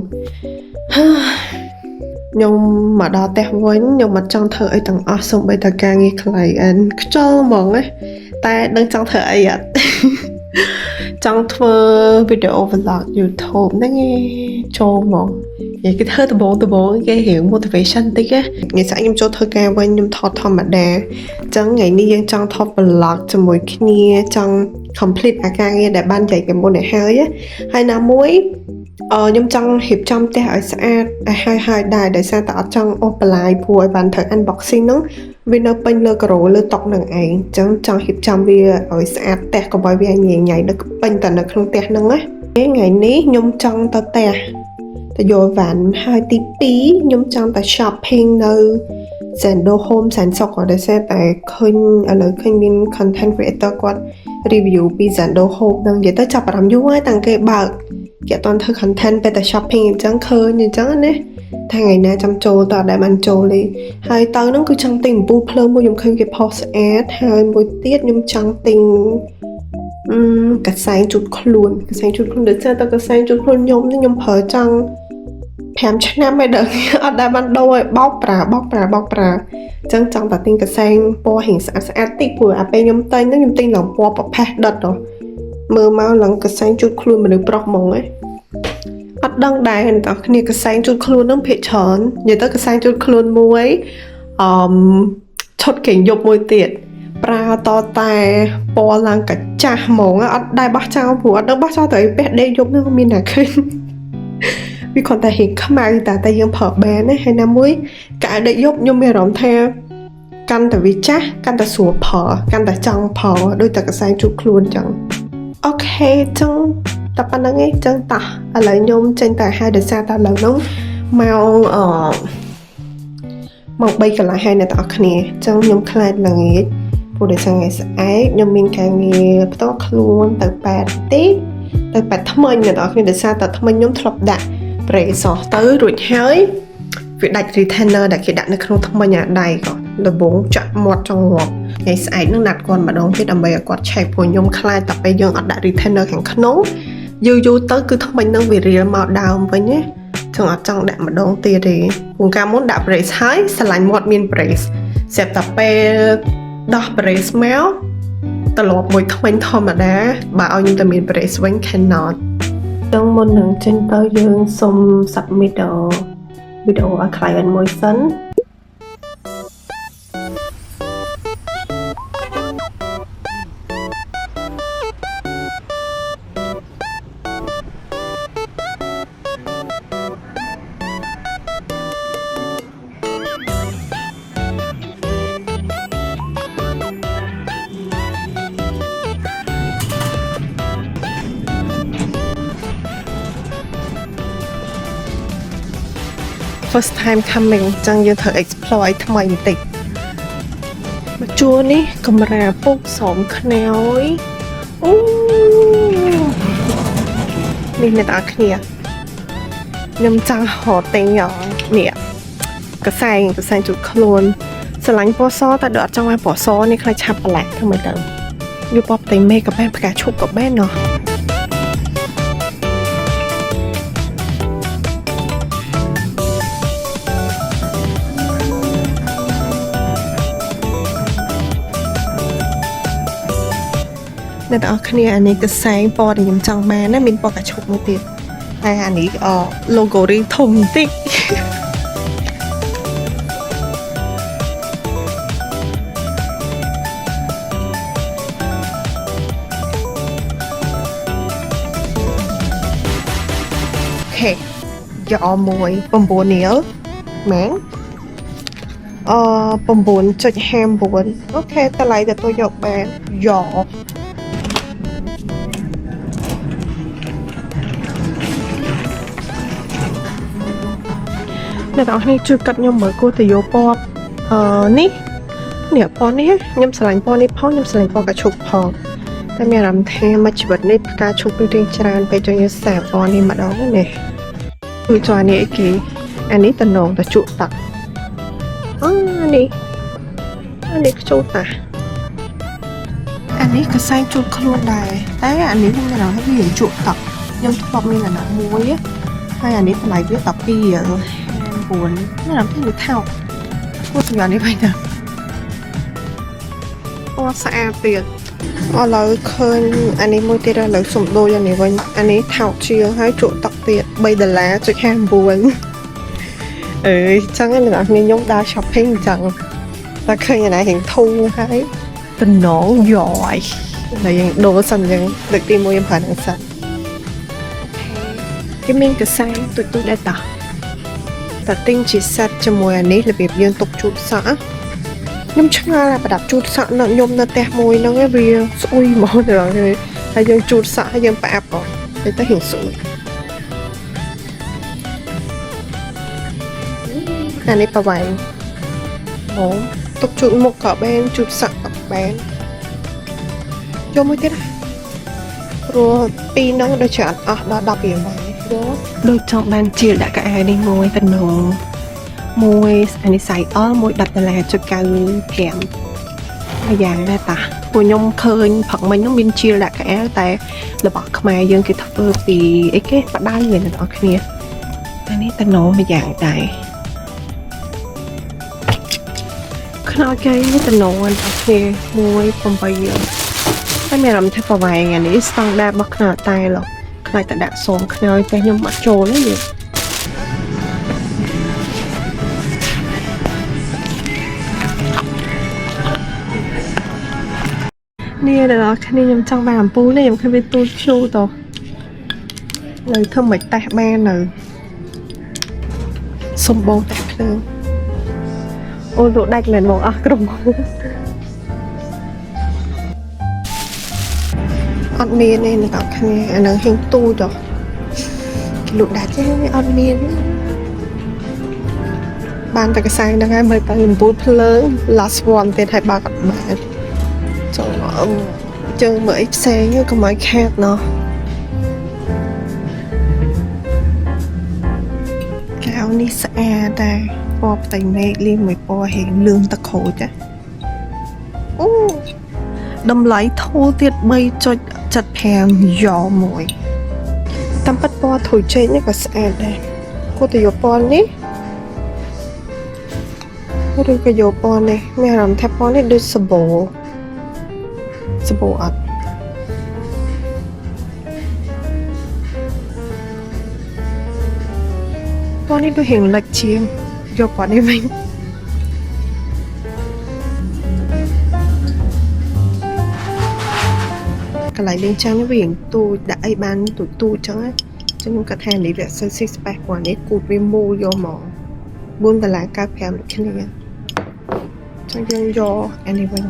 ខ្ញុំមកដល់ផ្ទះវិញខ្ញុំមិនចង់ធ្វើអីទាំងអស់សូម្បីតែការងារខ្លីអិនខ្ជិលហ្មងណាតែដឹងចង់ធ្វើអីអត់ចង់ធ្វើវីដេអូ vlog YouTube ហ្នឹងឯងចូលហ្មងនិយាយគេធ្វើដំបូងគេរៀង motivation តិចណាថ្ងៃស្អែកខ្ញុំចូលធ្វើការវិញខ្ញុំថតធម្មតាអញ្ចឹងថ្ងៃនេះយើងចង់ថត vlog ជាមួយគ្នាចង់ complete អាការងារដែលបានចែកពីមុនឲ្យហើយណាមួយខ្ញុំចង់រៀបចំផ្ទះឲ្យស្អាតឲ្យហើយដែរដោយសារតែអត់ចង់អូសបន្លាយព្រោះឲ្យបានធ្វើ unboxing ហ្នឹងវានៅពេញលើការ៉ូលើតុនឹងឯងអញ្ចឹងចង់រៀបចំវាឲ្យស្អាតផ្ទះកុំឲ្យវាញ៉ៃនៅពេញតែនៅក្នុងផ្ទះហ្នឹងណាថ្ងៃនេះខ្ញុំចង់ទៅផ្ទះទៅយកវ៉ាន់ហើយទី2ខ្ញុំចង់ទៅ shopping នៅ Zando Home សែនសុខដោយសារតែឃើញឥឡូវឃើញមាន content creator គាត់ review ពី Zando Home ហ្នឹងនិយាយទៅចាប់អារម្មណ៍យូរហើយតាំងគេបើកគេអត់ទាន់ធ្វើ content ពេលតែ shopping អញ្ចឹងឃើញអញ្ចឹងណាថាថ្ងៃណាចាំចូលតើដែលបានចូលទេហើយទៅហ្នឹងគឺចង់ទិញអំពូលភ្លើងមួយខ្ញុំឃើញគេ post ស្អាតហើយមួយទៀតខ្ញុំចង់ទិញកសែងជូតខ្លួនដូចថាតើកសែងជូតខ្លួនខ្ញុំប្រើចង់5ឆ្នាំហើយដល់អត់ដែលបានដូរឲ្យបោកប្រើអញ្ចឹងចង់តែទិញកសែងពណ៌ហៀងស្អាតតិចព្រោះអាពេលខ្ញុំទិញហ្នឹងខ្ញុំទិញឡើងពណ៌ប្រផេះដិតហ៎មើលមកឡើងកសែងជូតខ្លួនមនុស្សប្រុសហ្មងហ៎អត់ đăng đài hình tao kia cái sáng chút khuôn nó bị chọn nhớ tới cái sáng chút khuôn muối chốt kính dục môi tiệt pra to tai bò lang cả cha mỏng á đai bắt trao bùa đăng bắt trao tới bé đây dục nó khôngមាន ขึ้น vì còn ta hiện khám mai ta dương phở bé này hay năm muối cả đại dục nhưng mà rộng theo căn ta vì chắc căn ta sủa phở căn ta trong phở đôi ta cái sáng chút khuôn chẳng ok chẳng tập anh ấy chẳng ta ở lại nhôm trên tài hai để xa ta lần nóng màu màu bay cả lại hai này tạo khné chẳng nhôm khai là nghề phụ để sang ngày sẽ nhôm mình cái nghề tốt luôn từ bát tí từ bát thấm mình người đó khi để xa ta thấm mình nhôm thọp đặt để xỏ tới rồi hơi việc đặt retainer đặt khi đặt nó không thấm mình nhà đầy còn là 4 chọn một trong một ngày sẽ nó nạt còn mà đón cái đầm bè quạt chạy của nhôm khai tập bây giờ đặt retainer hàng khăn nấu dù tới cứ thấm mình nâng vì rìa màu đào với nhé trong ở trong đạm mà đón tia thì cùng ca muốn đạp brace hái sẽ lại một miền brace sẽ tập bè đo brace méoตลอดมวยทำธรรมดาบ่เอายังจะมีเบรสไว้แค่นอนต้องมนหนึ่งเจนเตอร์ยืนสมสับวิดีโออะไรอันมวยสัน first time coming จังยังเธอ explore ทำไมติดมาจัวนี่กำราปุ๊กสมขนอยนี่ในตาเนียยำจังหอเต็งหยองเนี่ยกระแสจุดโคลนสลังปอซอแต่เดือดจังไว้ปอซอนี่ใครชับอะไรทำไมเติมอยู่ป๊อปเต็งเมกับแม่ประกาศชุบกับแม่เนาะในตอนนี้อันนี้ก็แสงปอดยังจังแม่น่ามินปอกระชกมือติดแต่อันนี้โลโก้รีทมติโอเคยอมวยปมบัวเหนียวแมงปมบัวจุดแฮมบัวโอเคแต่ไรแต่ตัวหยกแบนหยอในตอนนี้จุดกัดยมเหมือนกูแต่โยปอดนี่เนี่ยปอนี่ยมสลายปอนี่พ่อยมสลายปอกระชุกพอแต่เมียรำเทมาจีบดนี่การชุกดูดิจรานไปจนยแสบปอนี่มาดองนั่นเองคือจอนี้ไอ้กี่อันนี้ตะนองตะจุตักอันนี้จุตักอันนี้ก็ใส่จุดขลุ่นได้แต่อันนี้มันจะเราให้พี่หญิงจุตักยมทุกบอกมีหนาๆมวยให้อันนี้เป็นไรด้วยตับปีbuồn nó làm thế được thao cô từ giờ đi bây giờ ô xa tiền ô lời khơi anh ấy mua tiền ra lời sủng đôi cho này với anh ấy thao chia hai chỗ tặc tiền bây giờ là cho hàng buồn chẳng anh là nên giống đa shopping chẳng ta khơi nhà này hiện thu hay tình nổ giỏi là đồ xanh nhưng được đi mua em phải năng xanh cái miếng cái xanh tụi đã tỏแต่ติ้งจีซัดจมวยอันนี้ระเบียบยืนตกจุดสะยมช่างอะไรประดับจุดสะนั่นยมนั่นแต่มวยนั่งเรียสวยมองเดี๋ยวเลยให้ยังจุดสะให้ยังแปะก่อนให้ตาเห็นสวยอันนี้ประวัยโอ้ตกจุดหมกกับแบนจุดสะกับแบนยมไม่ได้รัวปีนั่งโดยฉันดับเบี่ยงไปโดยtrong ban chia đã cả ai đi môi tình nồng môi anh ấy xài môi đặt là cho cao kèm bây giờ đây ta của nhung khơi phật mình nó bên chia đã cả tại là bọc mai dân cái thập vì ấy cái bắt đai người nó kia anh ấy tình nồng bây giờ tại nói cái tình nồng anh kia môi không bao giờ cái mẹ làm theo vào vài ngày này standard bắt nợ tay rồi ខ្លាចតែដាក់សូមខ្នើយតែខ្ញុំអត់ចូលទេយីនេះដល់គ្នាខ្ញុំចង់បានអំពូលនេះខ្ញុំឃើញវាទូចឈូតទៅនៅធ្វើមិនតេះបាននៅសំបងតែភ្លើងអូលក់ដាច់មែនបងអស់ក្រុមអត់មានទេអ្នកនរគ្នាអានឹងហៀងទូចទៅលក់ដាច់ទេអត់មានបានតែកសែងហ្នឹងហើយមើលទៅអំពូលភ្លើង last one ទៀតហើយបើកអត់បានជើងមើលអីផ្សេងកុំឲ្យខាតណោះកែវនេះស្អាតតែពណ៌ផ្ទៃមេឃលាយមួយពណ៌ហេងលឿងតក្រូចអូតម្លៃធូរទៀត 3.75 យ៉មួយតាមពិតពណ៌ធូរចេកនេះក៏ស្អាតដែរគួរតែយកពណ៌នេះឬក៏យកពណ៌នេះមានអារម្មណ៍ថាពណ៌នេះដូចសាប៊ូអត់ពណ៌នេះដូចហៀងលិចជាងយកពណ៌នេះវិញកន្លែងលេងចាំងនេះវាហៀងទូចដាក់អីបានទូចចឹងខ្ញុំគាត់ថានេះវាសូវស៊ីស្ប៉េសពណ៌នេះគូតវាមូលយកមក$4.95ដូចគ្នាចឹងយើងយកអានេះវិញ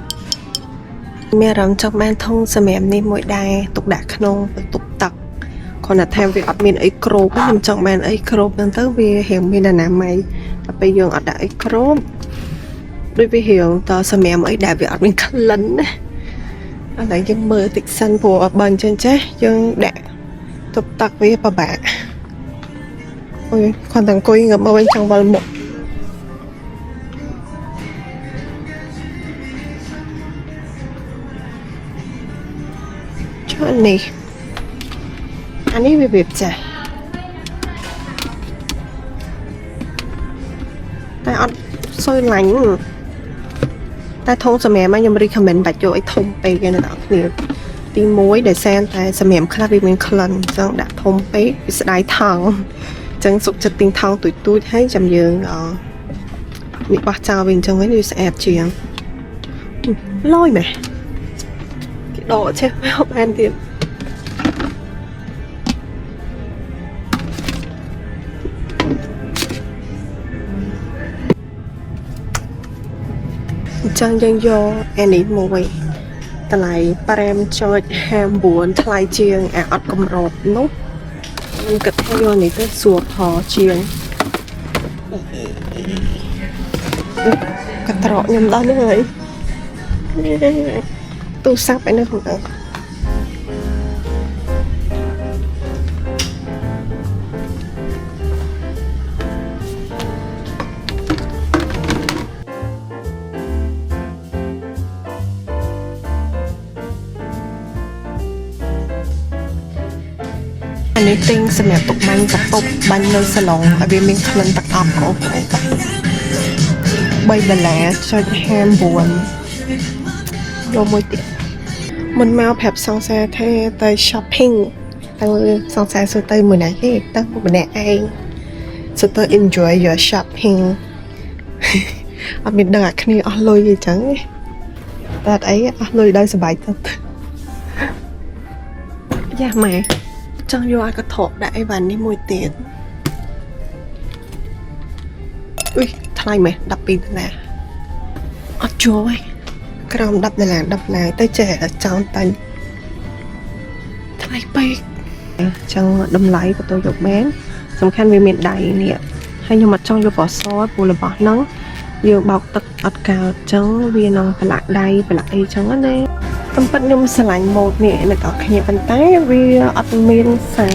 មានអារម្មណ៍ចង់បានធុងសម្រាប់នេះមួយដែរទុកដាក់ក្នុងបន្ទប់ទឹកគ្រាន់តែថាវាអត់មានអីគ្របខ្ញុំចង់បានអីគ្របហ្នឹងទៅវារៀងមានអនាម័យតែពេលយើងអត់ដាក់អីគ្របដូចវារៀងតសម្រាប់អីដែលវាអត់មានក្លិនណាឥឡូវយើងមើលតិចសិនព្រោះបើអញ្ចឹងចេះយើងដាក់ទុកទឹកវាពិបាកអូយគ្រាន់តែអង្គុយងើបមកវិញចង់វិលមុខនេះអានេះវាចាស់តែអត់សូវឡាញ់តែធុងសម្រាប់ខ្ញុំ recommend បាច់យកឲ្យធំពេកទេអ្នកនរគ្នាទី1ដែលសែនតែសម្រាប់ខ្លះវាមានក្លិនអញ្ចឹងដាក់ធំពេកវាស្ដាយថង់អញ្ចឹងសុខចិត្តទិញថង់ទូចហើយចាំយើងនេះបោះចោលវិញអញ្ចឹងវិញវាស្អាតជាងលយមែនគេដកចេះមកបានទៀតចឹងយើងយកអានេះមួយតម្លៃ$5.59ថ្លៃជាងអាអត់កម្របនោះខ្ញុំគិតថាយកនេះទៅស្រួលផជាងកត្រកខ្ញុំដល់នេះហើយទូរស័ព្ទឯនោះហ្នឹងនេះទិញសម្រាប់ទុកបាញ់កតុបបាញ់នៅសាឡុងឲ្យវាមានក្លិនទឹកអប់ក៏អូខេដែរ$3.59យកមួយទៀតមុនមកប្រាប់សង្សារថាទៅ shopping ទៅសង្សារសួរទៅមួយណាគេទៅម្នាក់ឯងសួរទៅ enjoy your shopping អត់មានដឹងអាគ្នាអស់លុយអីចឹងតែអត់អីអស់លុយដោយសុបាយចិត្តយ៉ាម៉ែចង់យកអាកថបដាក់អីវ៉ាន់នេះមួយទៀតអុយថ្លៃមែន$12អត់ចូលទេក្រោម$10ទៅចេះចង់តាញ់ថ្លៃពេកចឹងតម្លៃក៏ទៅយកបានសំខាន់វាមានដៃនេះហើយខ្ញុំអត់ចង់យកពណ៌សព្រោះរបស់ហ្នឹងយើងបោកទឹកអត់កើតចឹងវានឹងប្រឡាក់ដៃប្រឡាក់អីចឹងណាតាមពិតខ្ញុំស្រឡាញ់ម៉ូដនេះអ្នកនរគ្នាប៉ុន្តែវាអត់មានខ្សែ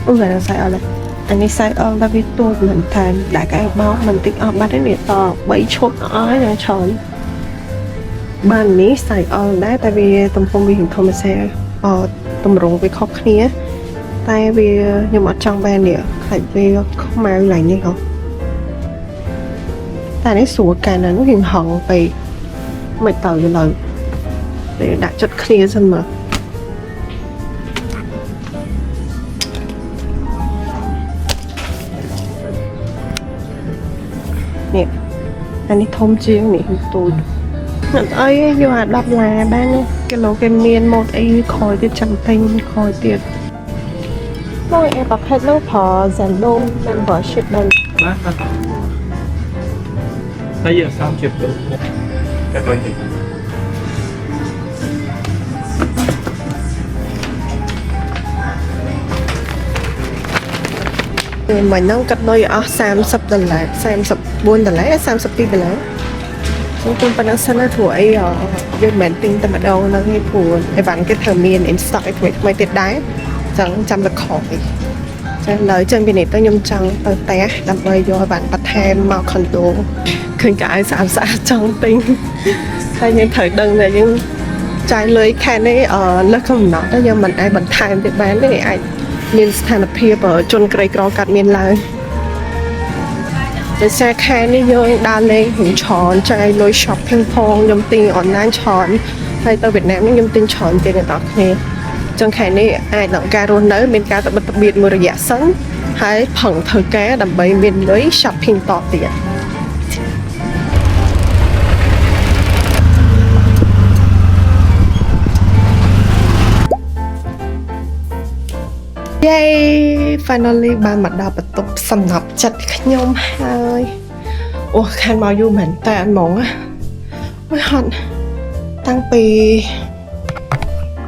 អូយខ្សែអត់អានេះខ្សែអងតែវាទូចមែនតើដាក់កែបោកមិនតិចអស់បាត់ទេនេះត3ឈុតអស់ហើយច្រើនបាននេះខ្សែអងដែរតែវាទំហំវាធម្មតាតម្រង់វាខុសគ្នាតែវាខ្ញុំអត់ចង់បាននេះខ្លាចវាខ្មៅឡើងនេះហ៎តែនេះស្រួលកាលណានោះរៀងហងពេកមិនទៅយល់តែដាក់ចិត្តគ្នាសិនមើល anh ấy thông chiếu này tôi nhận ấy vô à đọc là ban cái lô cái miền một ấy khỏi tiết chẳng tinh khỏi tiết mỗi em bật hết lúc họ dần đôn membership bên bây giờ xong chụp được cái coi gì mình nó cắt đôi ở 30 đô la 34 đô la 32 đô la chúng tôi phải nói sẵn là tuổi về mến tinh tầm ở đâu nó ngay phù để bán cái thờ miền in stock mấy tiết đáy chẳng chăm là khỏi lời chân bên này tôi nhung trăng tôi té đâm bơi vô bạn bắt thêm màu condo khuyên cái sản xã trong tinh hay những thời đừng là những trái lưới khen ấy nó không nói đó nhưng mình ai bật thêm để bán để ai miền stand up paper chôn cây cỏ cắt miền lại để xe khen đi vô đa lên hình tròn trái lưới shopping phong nhung tinh online tròn hay tới Việt Nam nhung tinh tròn tiền người ta này trong khai này ai động ca rôn nới bên ca tập biệt một rẻ sẵn hãy phẳng thời cá đầm bầy miền lưới shopping tỏ tiền yay finally ba mặt đào bật tục sầm ngọc chặt nhôm hai ủa khai màu du mình tay anh mỏng á ôi hận tăng pì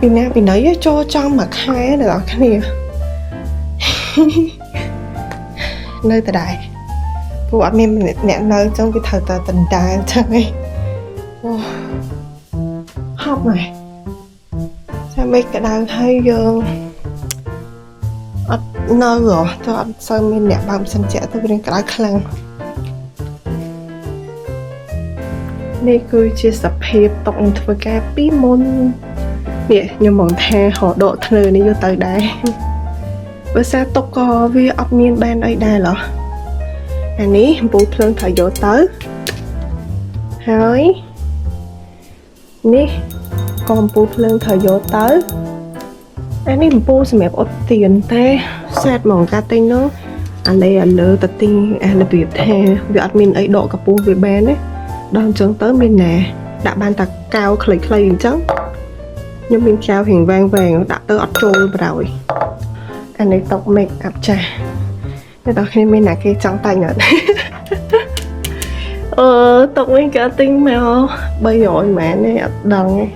vì nè vì nấy cho trong mặt hai được cái này nơi tại đại vụ anh em nè nơi trong cái thời tờ tình đại chơi học này sao mấy cái đang thấy dương nơi rồi tôi ăn sao mình nè bằng sân trẻ tôi bên cái khăn đây cứ chia sẻ hiệp tổng với cái bí môn nè nhưng mong thề họ độ thơ này vô tới đây bữa xa tôi có vì admin ban ở đây là anh ấy bố phương thời vô tới hỏi nè còn bố phương thời vô tới anh ấy bố sẽ mẹp ốp tiền thế sát mong ca tinh nó anh đây là lỡ tật tinh anh là việc thề vì admin ấy độ cả bố về bên ấy đòn chân tới bên nè đã ban tạc cao khởi khởi chắc nhưng bên cao hình vang vàng đã tới ớt trôi vào rồi anh ấy tóc make up trà cái đó khi bên này cái trong tay nhở tóc mấy cả tinh mèo bây giờ mẹ này đằng ấy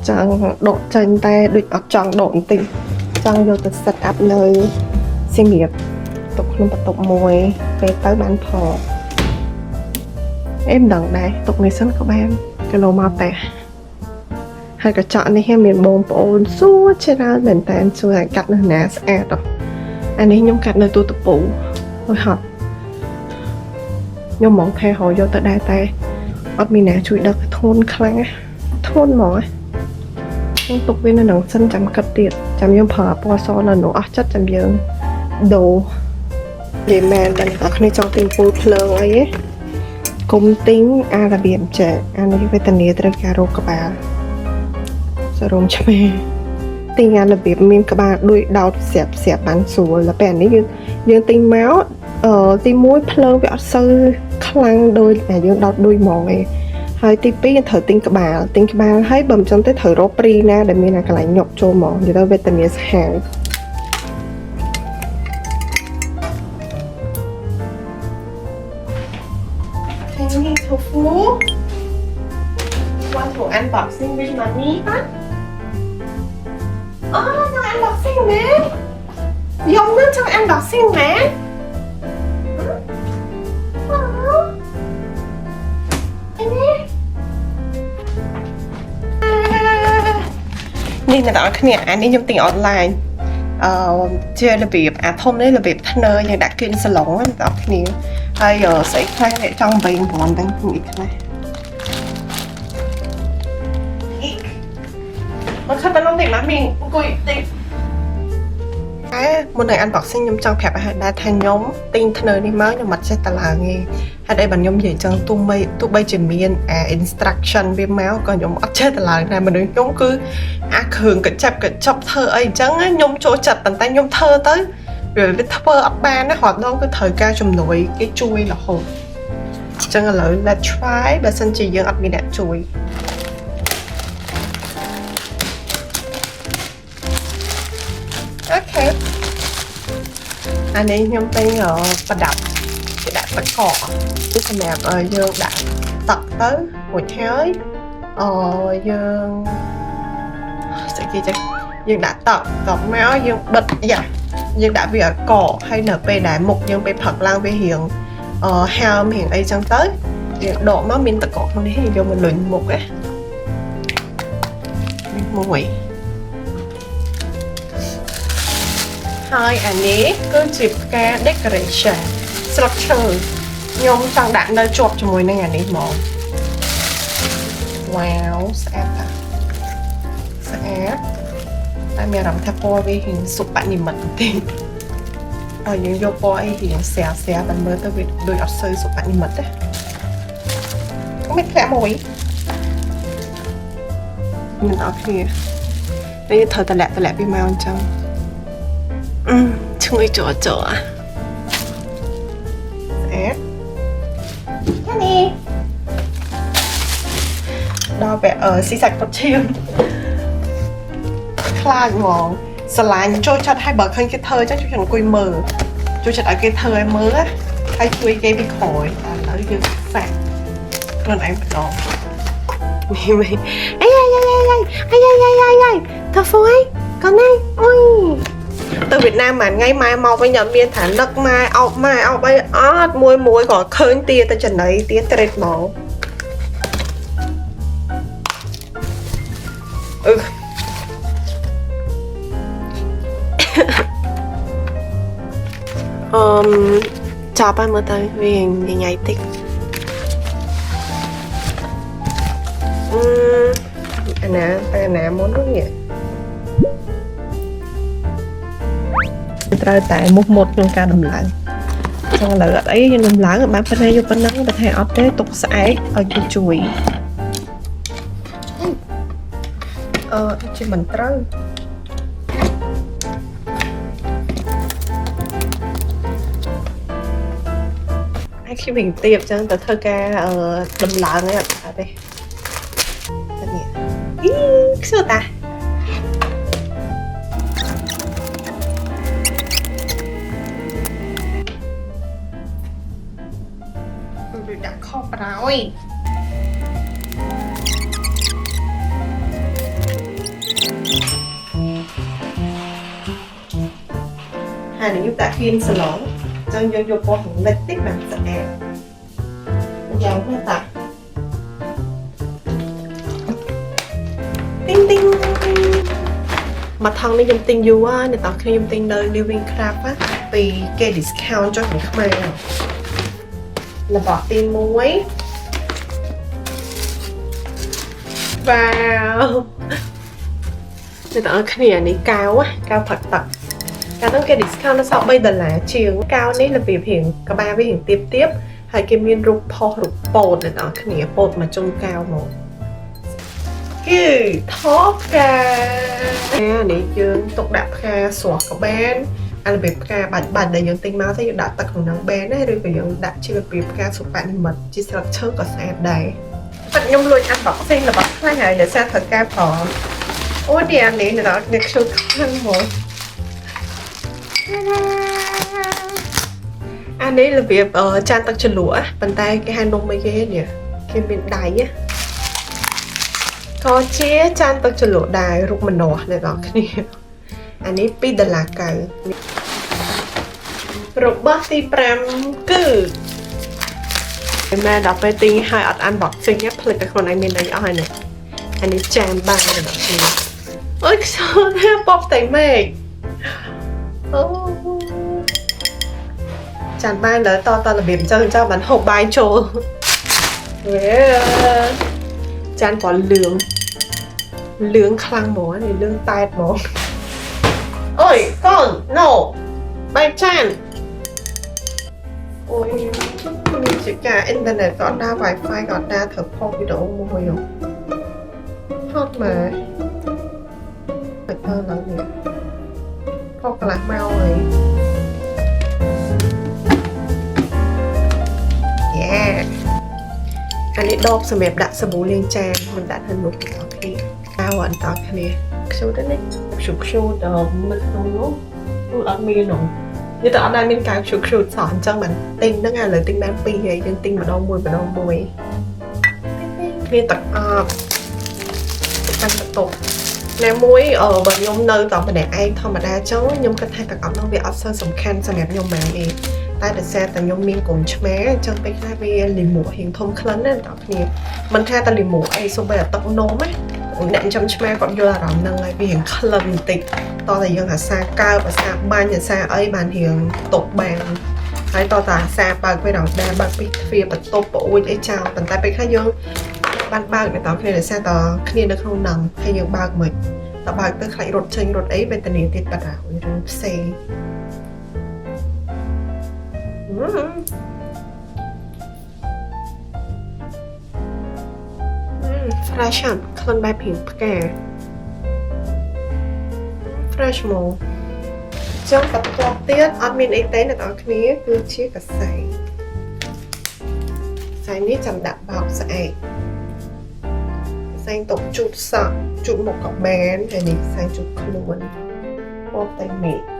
chẳng độ chân tay địch ớt chẳng độ tinh chẳng vô từ set up nơi sinh nghiệp tóc luôn bắt tóc mùi về tới bán phò em đằng đây tóc này sẵn các bạn cái lô màu tè hai cái chọn này em miền bồn bồn suốt trên đó mình tên xưa là cắt nơi nè sẽ rồi anh ấy nhung cắt nơi tôi tập bù tôi học nhung mong thay hồi vô tới đây tay ớt mình nè chui đất thôn khăn thôn mỏi không tục với nó nóng sân chăm cắt tiệt chăm nhung phở po so là nổ chất chăm dương đồ để mẹ đang ở nơi trong tình vui phơi ấy công tính là biển trẻ anh ấy phải tận nghĩa tới caro các bạn sẽ rôm cho mẹ tình là việc mình các bạn đuôi đau xẹp bán sủa là bèn ấy dương tình máu tình mũi phơi với sơ khăn đôi là dương đau đuôi mỏi hơi tí pí thở tình các bạn thấy bầm trong tới thở ropri na để mình là cái lại nhọc trôi mỏ thì tôi về tận nghĩa hàng Thanh thủ phú qua thủ unboxing với money á trong unboxing nè dùng nước trong unboxing nèนี่นะตอนนี้อันนี้ยังติดออนไลน์เจอระเบียบthông đấy là việc thân ơi nhưng đã kinh salon áตอนนี้hay giờ sẽ khai để trong bình của mình đang nghĩ nàyมันขึ้นไปน้องเด็กนะมีกุยติmột này ăn bọc sinh nhom trong phẹp đã thành nhóm tinh thân đi máu nhưng mặt sẽ ta là nghe hay đây bằng nhóm gì trong tu bay chỉ miên instruction bên máu còn nhóm ắt chết là này mà đừng nhóm cứ hưởng cái chập thơ ấy chẳng á nhóm chỗ chặt bàn tay nhóm thơ tới rồi với thơ ấp ba nó hoạt động cái thời ca trong nổi cái chui là hồn ចឹងឥឡូវ let's try បើសិនជាយើងអត់មានអ្នកជួយអូខេអានេះខ្ញុំទិញប្រដាប់គេដាក់ទឹកកកគឺសម្រាប់យើងដាក់ទឹកទៅរួចហើយយើងស្អីគេចឹងយើងដាក់ទឹកមកយើងបិទយើងដាក់វាឲ្យកកហើយនៅពេលដែលមុខយើងពេលផឹកឡើងវារៀងហើមរៀងអីចឹងទៅយើងដកមកមានទឹកកកក្នុងនេះយកមកលុញមុខណានេះមួយហើយអានេះគឺជាផ្កា decoration ស្លឹកឈើខ្ញុំចង់ដាក់នៅជាប់ជាមួយនឹងអានេះហ្មងវ៉ាវស្អាតតាស្អាតតែមានអារម្មណ៍ថាពណ៌វារៀងសុបនិមិត្តបន្តិចហើយយើងយកពណ៌អីរៀងស្រាលតែមើលទៅវាដូចអត់សូវសុបនិមិត្តទេមិនធ្លាក់មួយមិនអត់គ្នានេះត្រូវតម្លាក់ពីមកអញ្ចឹងឈ្ងុយចោស្អាតនេះដល់ពេលស៊ីសាច់ពុតឈាមខ្លាចហ្មងស្រឡាញ់ចូលចិត្តឲ្យបើឃើញគេធ្វើអញ្ចឹងជួយអង្គុយមើលចូលចិត្តឲ្យគេធ្វើឲ្យមើលហើយជួយគេពីក្រោយតែឥឡូវយើងសាក់ខ្លួនឯងម្ដងនេះវិញអាយទៅហ្វួយកូនឯងអុយទៅវៀតណាមមួយថ្ងៃម៉ែមកវិញអត់មានថានឹកម៉ែអោបអីអត់មួយក៏ឃើញទាទៅចំណៃទាត្រេតមកចាប់ឲ្យមើលទៅវាញ៉ៃតិចអាណាមុននេះត្រូវតែមុខមុតក្នុងការដំឡើងចឹងឥឡូវអត់អីយើងដំឡើងបានប៉ុណ្ណេះយកប៉ុណ្ណឹងបើថាអត់ទេទុកស្អែកឲ្យគេជួយជាមិនត្រូវឲ្យខ្ញុំវិញទៀបចឹងទៅធ្វើការដំឡើងហ្នឹងអត់ទេនេះខ្សោតាដាក់ខុសប្រោយហើយនេះដាក់ហ៊ានសឡងចឹងយើងយកពណ៌ของលិចតិចបានស្អាតយ៉ាងណាតាទីងមកថងនេះខ្ញុំទិញយូរហើយអ្នកនរខ្ញុំទិញនៅ Living Craft ពីគេ discount ចុះពីខ្មែររបស់ទី1វ៉ាវអ្នកនរគ្នានេះកៅផឹកទឹកកាលនោះគេ discount ដល់សល់$3ជាងកៅនេះរបៀបរៀងក្បាលវារៀងទៀបហើយគេមានរូបផុសរូបពោតអ្នកនរគ្នាពោតមកចុងកៅមកគឺថបកានេះយើងទុកដាក់ផ្កាស្រស់ក៏បានអារបៀបផ្កាបាច់ដែលយើងទិញមកទៅយើងដាក់ទឹកក្នុងហ្នឹងបានណាឬក៏យើងដាក់ជារបៀបផ្កាសុបនិមិត្តជាស្លឹកឈើក៏ស្អាតដែរតែខ្ញុំលួចអានបកផ្សេងរបស់ខ្លះហើយដោយសារត្រូវការប្រអូនេះអានេះអ្នកខ្ញុំខ្លាំងមកអានេះរបៀបចានទឹកជ្រលក់ប៉ុន្តែគេហៅនំអីគេនេះគេមានដៃក៏ជាចានទឹកជ្រលក់ដែររូបម្នាស់អ្នកនរគ្នាអានេះ$2កៅរបស់ទី5គឺមែនដល់ពេលទិញហើយអត់អាន boxing ផ្លេចតែខ្លួនឯងមានអីអស់ហើយនេះអានេះចានបានអ្នកនរគ្នាអូយខ្សោណាប៉បតែមេឃអូចានបានលើតរបៀបចឹងបានហូបបាយចូលចានពណ៌លឿងខ្លាំងហ្មងនេះលឿងតែតហ្មងអូយកូន no បាយចានអូយមានជាការអ៊ីនធឺណិតក៏អត់ដើរ Wi-Fi ក៏អត់ដើរត្រូវផុសវីដេអូមួយហត់មកទៅឡើងនេះផុសកន្លះម៉ោងហើយ នេះដបសម្រាប់ដាក់សាប៊ូលាងចានមិនដាក់ទៅនោះអូខេអើអត់តគ្នាខ្ជូតនេះខ្ជូតមិនក្នុងនោះទូអត់មាននោះនិយាយទៅអត់ដែរមានការខ្ជូតសោះអញ្ចឹងមិនទិញហ្នឹងឥឡូវទិញបាន2ហើយយើងទិញម្ដងមួយវាទឹកអប់កាន់បន្ទប់តែមួយបើខ្ញុំនៅតែម្នាក់ឯងធម្មតាចឹងខ្ញុំគិតថាទឹកអប់ហ្នឹងវាអត់សូវសំខាន់សម្រាប់ខ្ញុំបានទេតែដោយសារតែខ្ញុំមានកូនឆ្មាអញ្ចឹងពេលខ្លះវាលីមួរៀងធំក្លិនណាបងប្អូនមិនថាតែលីមួអីសូម្បីតែទឹកនំណាអ្នកចំឆ្មាគាត់យល់អារម្មណ៍ហ្នឹងហើយវារៀងក្លិនបន្តិចតោះតែយើងអាសាកើបអាសាបាញ់អាសាអីបានរៀងຕົកបានហើយតោះតែអាសាបើកពេលដល់ដែរបើកពីទ្វារបន្ទប់ប្រួយអីចោលប៉ុន្តែពេលខ្លះយើងបានបើកទៅតគ្នាដោយសារតែគ្នានៅក្នុងហ្នឹងហើយយើងបើកមិនតើបើកទៅខ្លាចរត់ចេញរត់អីវេទនាទៀតបាត់ហើយរឿងផ្សេងfresh អត់ក្លិនបែបព្រៀងផ្កា fresh មកចឹងបន្ទាប់ទៀតអត់មានអីទេអ្នកនរគ្នាគឺជាកសែងនេះចាំដាក់បោកស្អែកកសែងទុកជូតសក់ជូតមុខក៏បានហើយនេះកសែងជូតខ្លួនពណ៌តែមេឃ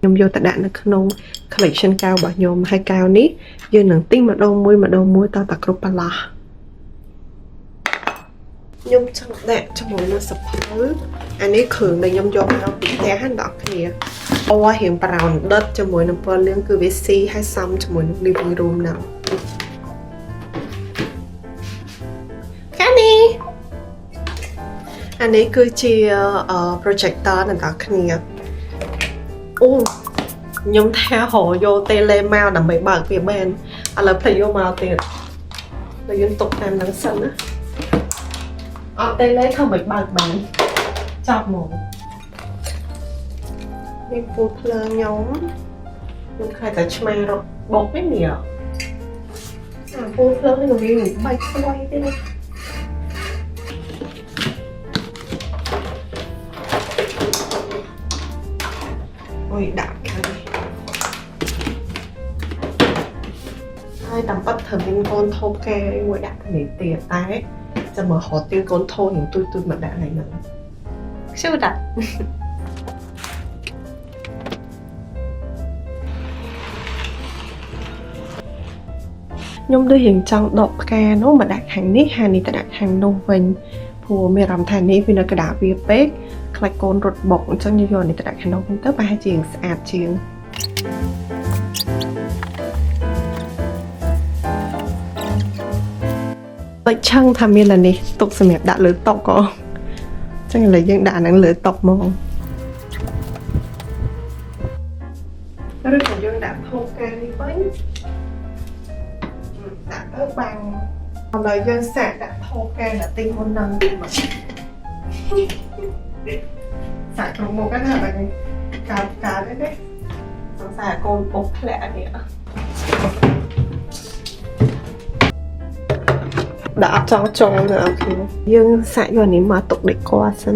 ខ្ញុំយកទៅដាក់នៅក្នុង collection កៅរបស់ខ្ញុំហើយកៅនេះយើងនឹងទិញម្ដងមួយតតែគ្រប់បន្លោះខ្ញុំចង់ដាក់ជាមួយនឹងសភៅអានេះគ្រឿងដែលខ្ញុំយកមកពីផ្ទះហ្នឹងបងប្អូនអូរៀងប្រោនដិតជាមួយនឹងពណ៌លឿងគឺវាស៊ីហើយសំជាមួយនឹង living room ហ្នឹងកានេះអានេះគឺជា projector ណាបងប្អូនអូខ្ញុំថាហៅយក tele មកដើម្បីបើកវាបានឥឡូវផ្លេចយកមកទៀតហើយយើងទុកតាមនឹងសិនណាអត់ tele ធ្វើមិនបើកបានចាប់មកនេះពូភ្លើងខ្ញុំខ្លាចតែឆ្មារត់បុកនេះនេះពូភ្លើងនេះវាបែកស្វ័យទេណាអូយដាក់ហើយតាមពិតធ្វើមានកូនធំគេមួយដាក់ទៅនេះទៀតតែចាំមើលរត់ទៀងកូនធំនឹងទួយមកដាក់ហើយហ្នឹងខ្ជូតដាក់ខ្ញុំដូចរៀងចង់ដកផ្កានោះមកដាក់ខាងនេះហើយនេះទៅដាក់ខាងនោះវិញព្រោះមានអារម្មណ៍ថានេះវានៅកណ្ដាលវាពេកខ្លាចកូនរត់បុកអញ្ចឹងយកនេះទៅដាក់ខាងនោះវិញទៅប្រហែលជាស្អាតជាងដូចឆឹងថាមាននេះទុកសម្រាប់ដាក់លើតុក៏ចឹងឥឡូវយើងដាក់ហ្នឹងលើតុមកឬក៏យើងដាក់ថូកានេះវិញដាក់ទៅបាំងឥឡូវយើងសាកដាក់ថូកាដាក់ទិញមុនហ្នឹងសាកក្រុមមកគាត់ថាបែបការទេទេសង្ស័យកូនពុកធ្លាក់នេះដាក់អត់ចង់ចូលទៅអូខេយើងសាក់យកនេះមកទុកដេកអត់សិន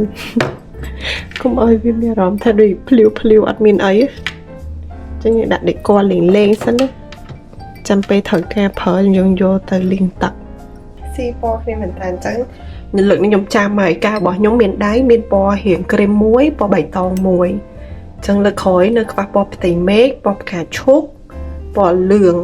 កុំឲ្យវាមានអារម្មណ៍ថាដូចភ្លាវអត់មានអីចឹងយើងដាក់ដេកលេងសិនណាចាំពេលត្រូវការប្រើយើងយកទៅលាងទឹកស៊ីពណ៌គ្នាមែនតើអញ្ចឹងនៅលើកនេះខ្ញុំចាំហើយការរបស់ខ្ញុំមានដៃមានពណ៌រៀងក្រេមមួយពណ៌បៃតងមួយអញ្ចឹងលើក្រោយនៅខ្វះពណ៌ផ្ទៃមេឃពណ៌ផ្កាឈូកពណ៌លឿង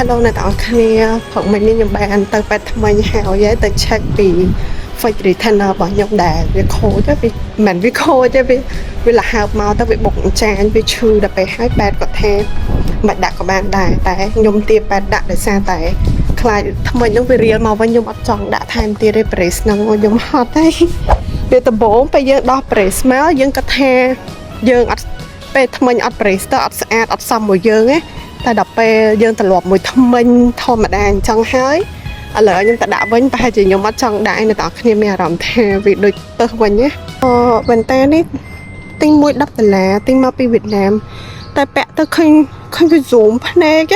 Hello អ្នកទាំងអស់គ្នាព្រឹកមិញនេះខ្ញុំបានទៅប៉ែតថ្មីហើយទៅ check ពី fake retainer របស់ខ្ញុំដែរវាខូចទៅវាមិនវាខូចទេវាលះហើបមកទៅវាបុកចាញវាឈឺដល់ពេលហើយបែតគាត់ថាមិនដាក់ក៏បានដែរតែខ្ញុំទាបបែតដាក់ដោយសារតែខ្លាចថ្មិញនោះវារៀលមកវិញខ្ញុំអត់ចង់ដាក់ថែមទៀតទេ brace ហ្នឹងខ្ញុំហត់ទេវាដំបូងពេលយើងដោះ brace មកយើងគិតថាយើងអត់ពេលថ្មិញអត់ brace ទៅអត់ស្អាតអត់សមមួយយើងទេតែដល់ពេលយើងត្រឡប់មួយថ្មិញធម្មតាអញ្ចឹងហើយឥឡូវខ្ញុំទៅដាក់វិញប្រហែលជាខ្ញុំអត់ចង់ដាក់ឯងអ្នកនរគ្នាមានអារម្មណ៍ថាវាដូចទៅវិញណាវ៉ែនតានេះទិញមួយ$10ទិញមកពីវៀតណាមតែពាក់ទៅឃើញវា zoom ភ្នែក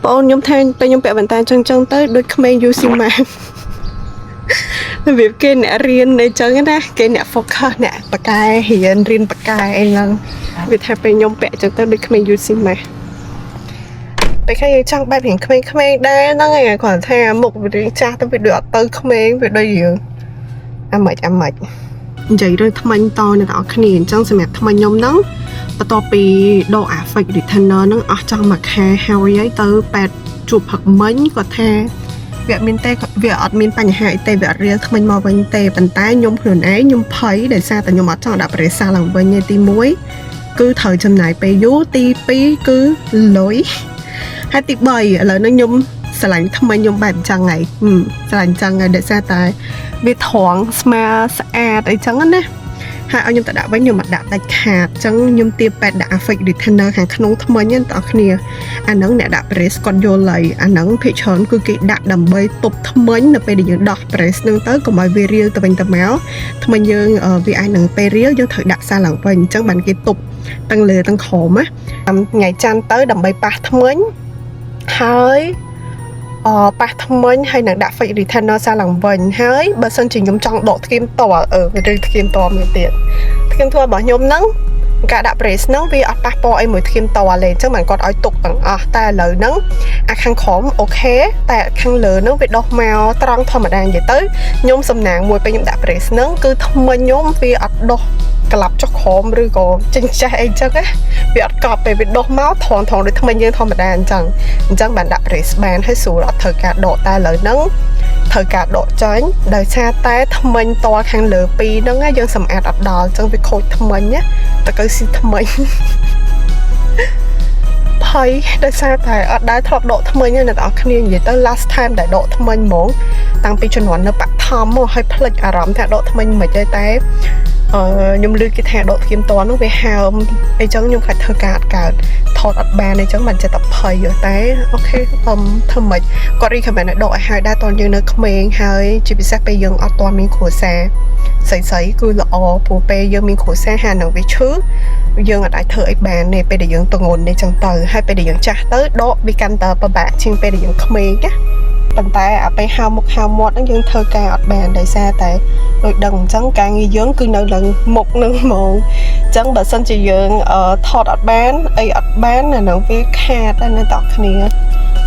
បងអូនខ្ញុំថាពេលខ្ញុំពាក់វ៉ែនតាអញ្ចឹងទៅដូចក្មេង UC Max វាគេអ្នករៀនអញ្ចឹងណាគេអ្នក focus អ្នកបកែរៀនបកែអីហ្នឹងវាថាពេលខ្ញុំពាក់អញ្ចឹងទៅដូចក្មេង UC Max ពេលខ្លះយើងចង់បែបរៀងក្មេងៗដែរហ្នឹងឯងគាត់ថាមុខវារៀងចាស់ទៅវាដូចអត់ទៅក្មេងវាដូចយើងអាម៉េចនិយាយរឿងថ្មិញតអ្នកនរគ្នាអញ្ចឹងសម្រាប់ថ្មិញខ្ញុំហ្នឹងបន្ទាប់ពីដកអា fake retainer ហ្នឹងអស់ចង់មួយខែហើយទៅប៉ែតជួបផឹកមិញគាត់ថាវាអត់មានទេវាអត់មានបញ្ហាអីទេវាអត់រៀលថ្មិញមកវិញទេប៉ុន្តែខ្ញុំខ្លួនឯងខ្ញុំភ័យដោយសារតែខ្ញុំអត់ចង់ដាក់ប្រេសាឡើងវិញទេទី1គឺត្រូវចំណាយពេលយូរទី2គឺលុយហើយទី3ឥឡូវនេះខ្ញុំស្រឡាញ់ថ្មិញខ្ញុំបែបអញ្ចឹងហើយស្រឡាញ់អញ្ចឹងហើយដោយសារតែវាត្រង់ស្មើស្អាតអីចឹងណាហើយឲ្យខ្ញុំទៅដាក់វិញខ្ញុំអត់ដាក់ដាច់ខាតអញ្ចឹងខ្ញុំទាបប៉ែតដាក់ fake retainer ខាងក្នុងថ្មិញហ្នឹងបងប្អូនអាហ្នឹងអ្នកដាក់ brace គាត់យល់ហើយអាហ្នឹងភាគច្រើនគឺគេដាក់ដើម្បីទប់ថ្មិញនៅពេលដែលយើងដោះ brace ហ្នឹងទៅកុំឲ្យវារាលទៅវិញទៅមកថ្មិញយើងវាអាចនឹងពេលរាលយើងត្រូវដាក់សារឡើងវិញអញ្ចឹងបានគេទប់ទាំងលើទាំងក្រោមណាថ្ងៃច័ន្ទទៅដើម្បីប៉ះថ្មិញហើយប៉ះថ្មិញហើយនឹងដាក់ fake retainer សារឡើងវិញហើយបើសិនជាខ្ញុំចង់ដកថ្កៀមតលវាឬថ្កៀមតលមួយទៀតថ្កៀមតលរបស់ខ្ញុំហ្នឹងការដាក់ brace ហ្នឹងវាអត់ប៉ះពាល់អីមួយថ្កៀមតលទេអញ្ចឹងមិនគាត់ឲ្យទុកទាំងអស់តែឥឡូវហ្នឹងអាខាងក្រោមអូខេតែខាងលើហ្នឹងវាដោះមកត្រង់ធម្មតានិយាយទៅខ្ញុំសំណាងមួយពេលខ្ញុំដាក់ brace ហ្នឹងគឺថ្មិញខ្ញុំវាអត់ដោះក្លាប់ចុះក្រោមឬក៏ចេញចេះអីចឹងណាវាអត់កប់ពេលវាដុះមកថងដូចថ្មិញយើងធម្មតាអញ្ចឹងបានដាក់ brace បានហើយស្រួលអត់ត្រូវការដកតែឥឡូវហ្នឹងត្រូវការដកចាញ់ដោយសារតែថ្មិញតលខាងលើពីរហ្នឹងយើងសម្អាតអត់ដល់អញ្ចឹងវាខូចថ្មិញណាតើទៅស៊ីថ្មិញភ័យដោយសារតែអត់ដែរធ្លាប់ដកថ្មិញទេអ្នកនរគ្នានិយាយទៅ last time ដែលដកថ្មិញហ្មងតាំងពីជំនាន់នៅបឋមមកឲ្យផ្លិចអារម្មណ៍ថាដកថ្មិញមិនទេតែខ្ញុំឮគេថាដកថ្កៀមតនោះវាហើមអីចឹងខ្ញុំខ្លាចធ្វើការអត់កើតថតអត់បានអីចឹងមិនចិត្តតែភ័យតែអូខេធ្វើមិនគាត់ recommend ឲ្យដកឲ្យហើយដែរតើយើងនៅក្មេងហើយជាពិសេសពេលយើងអត់ទាន់មានគ្រួសារស្រីគឺល្អព្រោះពេលយើងមានគ្រួសារហានឹងវាឈឺយើងអាចធ្វើអីបានទេពេលដែលយើងទងន់នេះចឹងទៅហើយពេលដែលយើងចាស់ទៅដកវាកាន់តែពិបាកជាងពេលដែលយើងក្មេងណាប៉ុន្តែអាពេលហៅមុខហៅមាត់ហ្នឹងយើងធ្វើការអត់បានដោយសារតែដូចដឹងអញ្ចឹងការងារយើងគឺនៅលើមុខនឹងហ្មងអញ្ចឹងបើសិនជាយើងថតអត់បានអីអត់បានអានោះវាខាតដែរណាបងប្អូន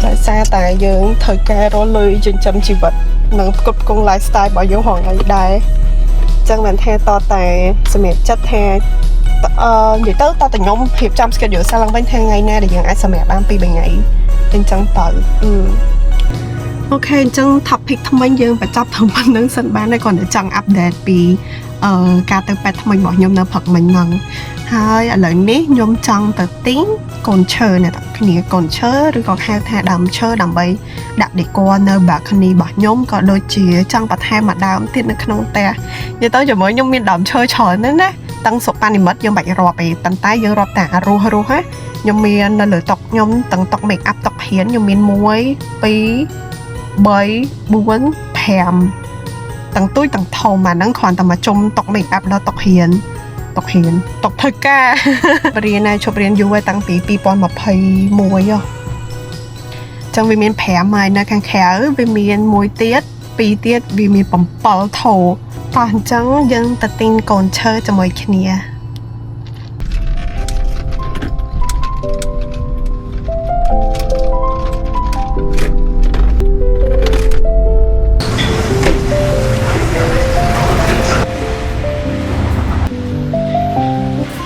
ដោយសារតែយើងត្រូវការរកលុយចិញ្ចឹមជីវិតនិងផ្គត់ផ្គង់ lifestyle របស់យើងហងៃដែរអញ្ចឹងមិនថាតតែសម្រាប់ចិត្តថានិយាយទៅតតែខ្ញុំរៀបចំ schedule សារឡើងវិញថាថ្ងៃណាដែលយើងអាចសម្រាប់បាន2-3ថ្ងៃអញ្ចឹងទៅអូខេអញ្ចឹង topic ថ្មីយើងបញ្ចប់ត្រឹមប៉ុណ្្នឹងសិនបានហើយគ្រាន់តែចង់ update ពីការទៅប៉ែតថ្មីរបស់ខ្ញុំនៅព្រឹកមិញហ្នឹងហើយឥឡូវនេះខ្ញុំចង់ទៅទិញកូនឈើអ្នកទាំងគ្នាកូនឈើឬក៏ហៅថាដើមឈើដើម្បីដាក់ decor នៅ balcony របស់ខ្ញុំក៏ដូចជាចង់បន្ថែមមួយដើមទៀតនៅក្នុងផ្ទះនិយាយទៅជាមួយខ្ញុំមានដើមឈើច្រើនណាស់ណាតាំងសុប៉ានិមិត្តយើងបាច់រាប់ទេប៉ុន្តែយើងរាប់តែរស់ណាខ្ញុំមាននៅលើតុខ្ញុំទាំងតុ make up តុហ៊ានខ្ញុំមាន1 2 3 4 5ទាំងទូចទាំងធំអាហ្នឹងគ្រាន់តែមកជុំតុ make up ដល់តុហ៊ានតុធ្វើការរៀនណាជប់រៀនយូរហើយតាំងពី2021ចឹងវាមាន5ហើយនៅខាងក្រៅវាមាន1ទៀត2ទៀតវាមាន7ថោតោះអញ្ចឹងយើងទៅទិញកូនឈើជាមួយគ្នា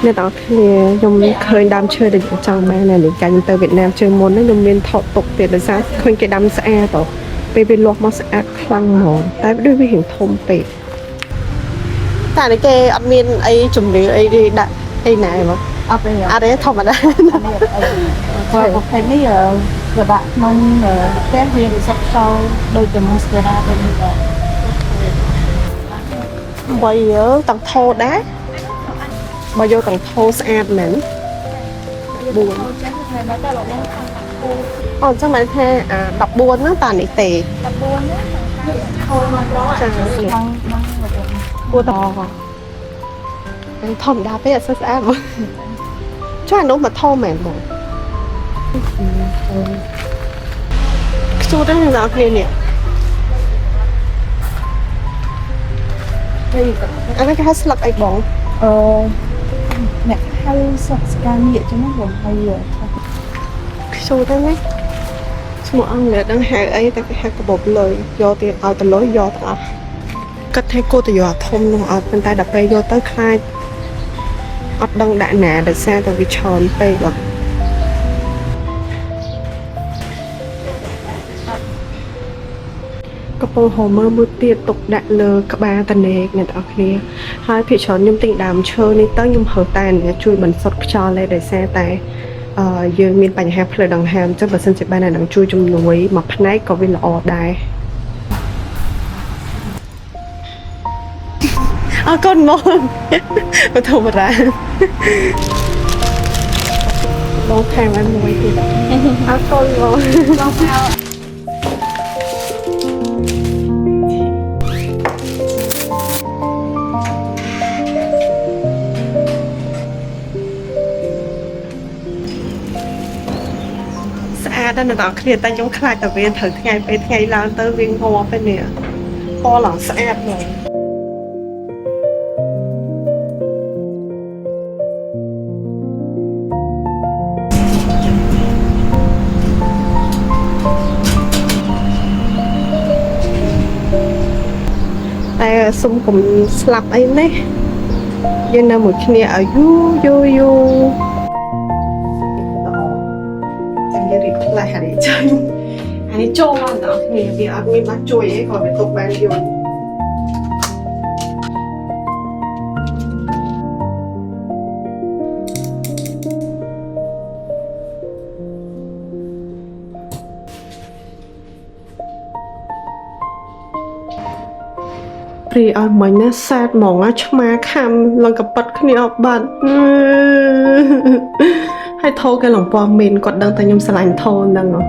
អ្នកនរគ្នាខ្ញុំឃើញដើមឈើដែលខ្ញុំចង់បាននៅកាញ់ទៅវៀតណាមជើងមុនហ្នឹងខ្ញុំមានថតទុកទៀតដោយសារឃើញគេដាំស្អាតទៅពេលវាលាស់មកស្អាតខ្លាំងហ្មងតែដូចវារៀងធំពេក tại này cái admin ấy chuẩn bị ấy đi đặt ấy này mà à đấy thông mà đấy và một cái này là bạn mong test riêng sắp sau đôi từ Monstera bên đây bây giờ tầng thô đá bây giờ tầng thô sạch mến buồn chắc mà thế đọc buồn nó toàn này tệ buồn to thòm đá bây giờ sạch mà cho anh đúng mà thô mệt rồi chú đó là nào kia nè anh cái hát slap ấy bóng mẹ hay sắp scan nhẹ cho nó còn hay rồi chú đó mấy chú ăn lệ đang hẹn ấy tại cái hẹn có bột lời do tiền ao tờ lối do tờ cách thấy cô tờ dọa thông luôn ở bên tay đập bay vô tới khai ở đông đã nạ được xe từ cái tròn bay rồiกระโปรงหอมเมื่อมือเตียตกแดดเลยกระบาตะเนกเนี่ยตอนนี้ให้พี่ชอนยมติ่งดามเชอร์นี่ตั้งยมเหอแต่เนี่ยช่วยบรรสดชอเลยได้แซ่แต่ยังมีปัญหาเพลดังแฮมจะบัดสันจิบานดังช่วยจุ่มนุ้ยมาพนัยก็วิลออได้เอาก้นมองมาธรรมดาลองแทงไว้มวยทีเอาก้นมองลองเอานั่นน่ะเครียดแต่ยังคลายแต่เวียนถึงไงไปไงล้างเตอร์วิ่งหัวไปเนี่ยพอหลังสะอาดเลยแต่สมผมสลับไอ้เนี่ยยังนำหมดขี้เนี่ยอายุยูlại hả để chơi hả để trôi mà đó thì vì admin bắt chui ấy còn phải tục bán điều vì ở mình nó sad mỏng á cho má khăm lần gặp bật cái này bạnให้โทรกันหลงปอมเมนกดดังแต่ยมสลายโทรดังเหรอ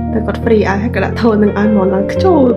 แต่กดฟรีอ่ะให้กระดาษโทรนึงอ่านหมดแล้วจูด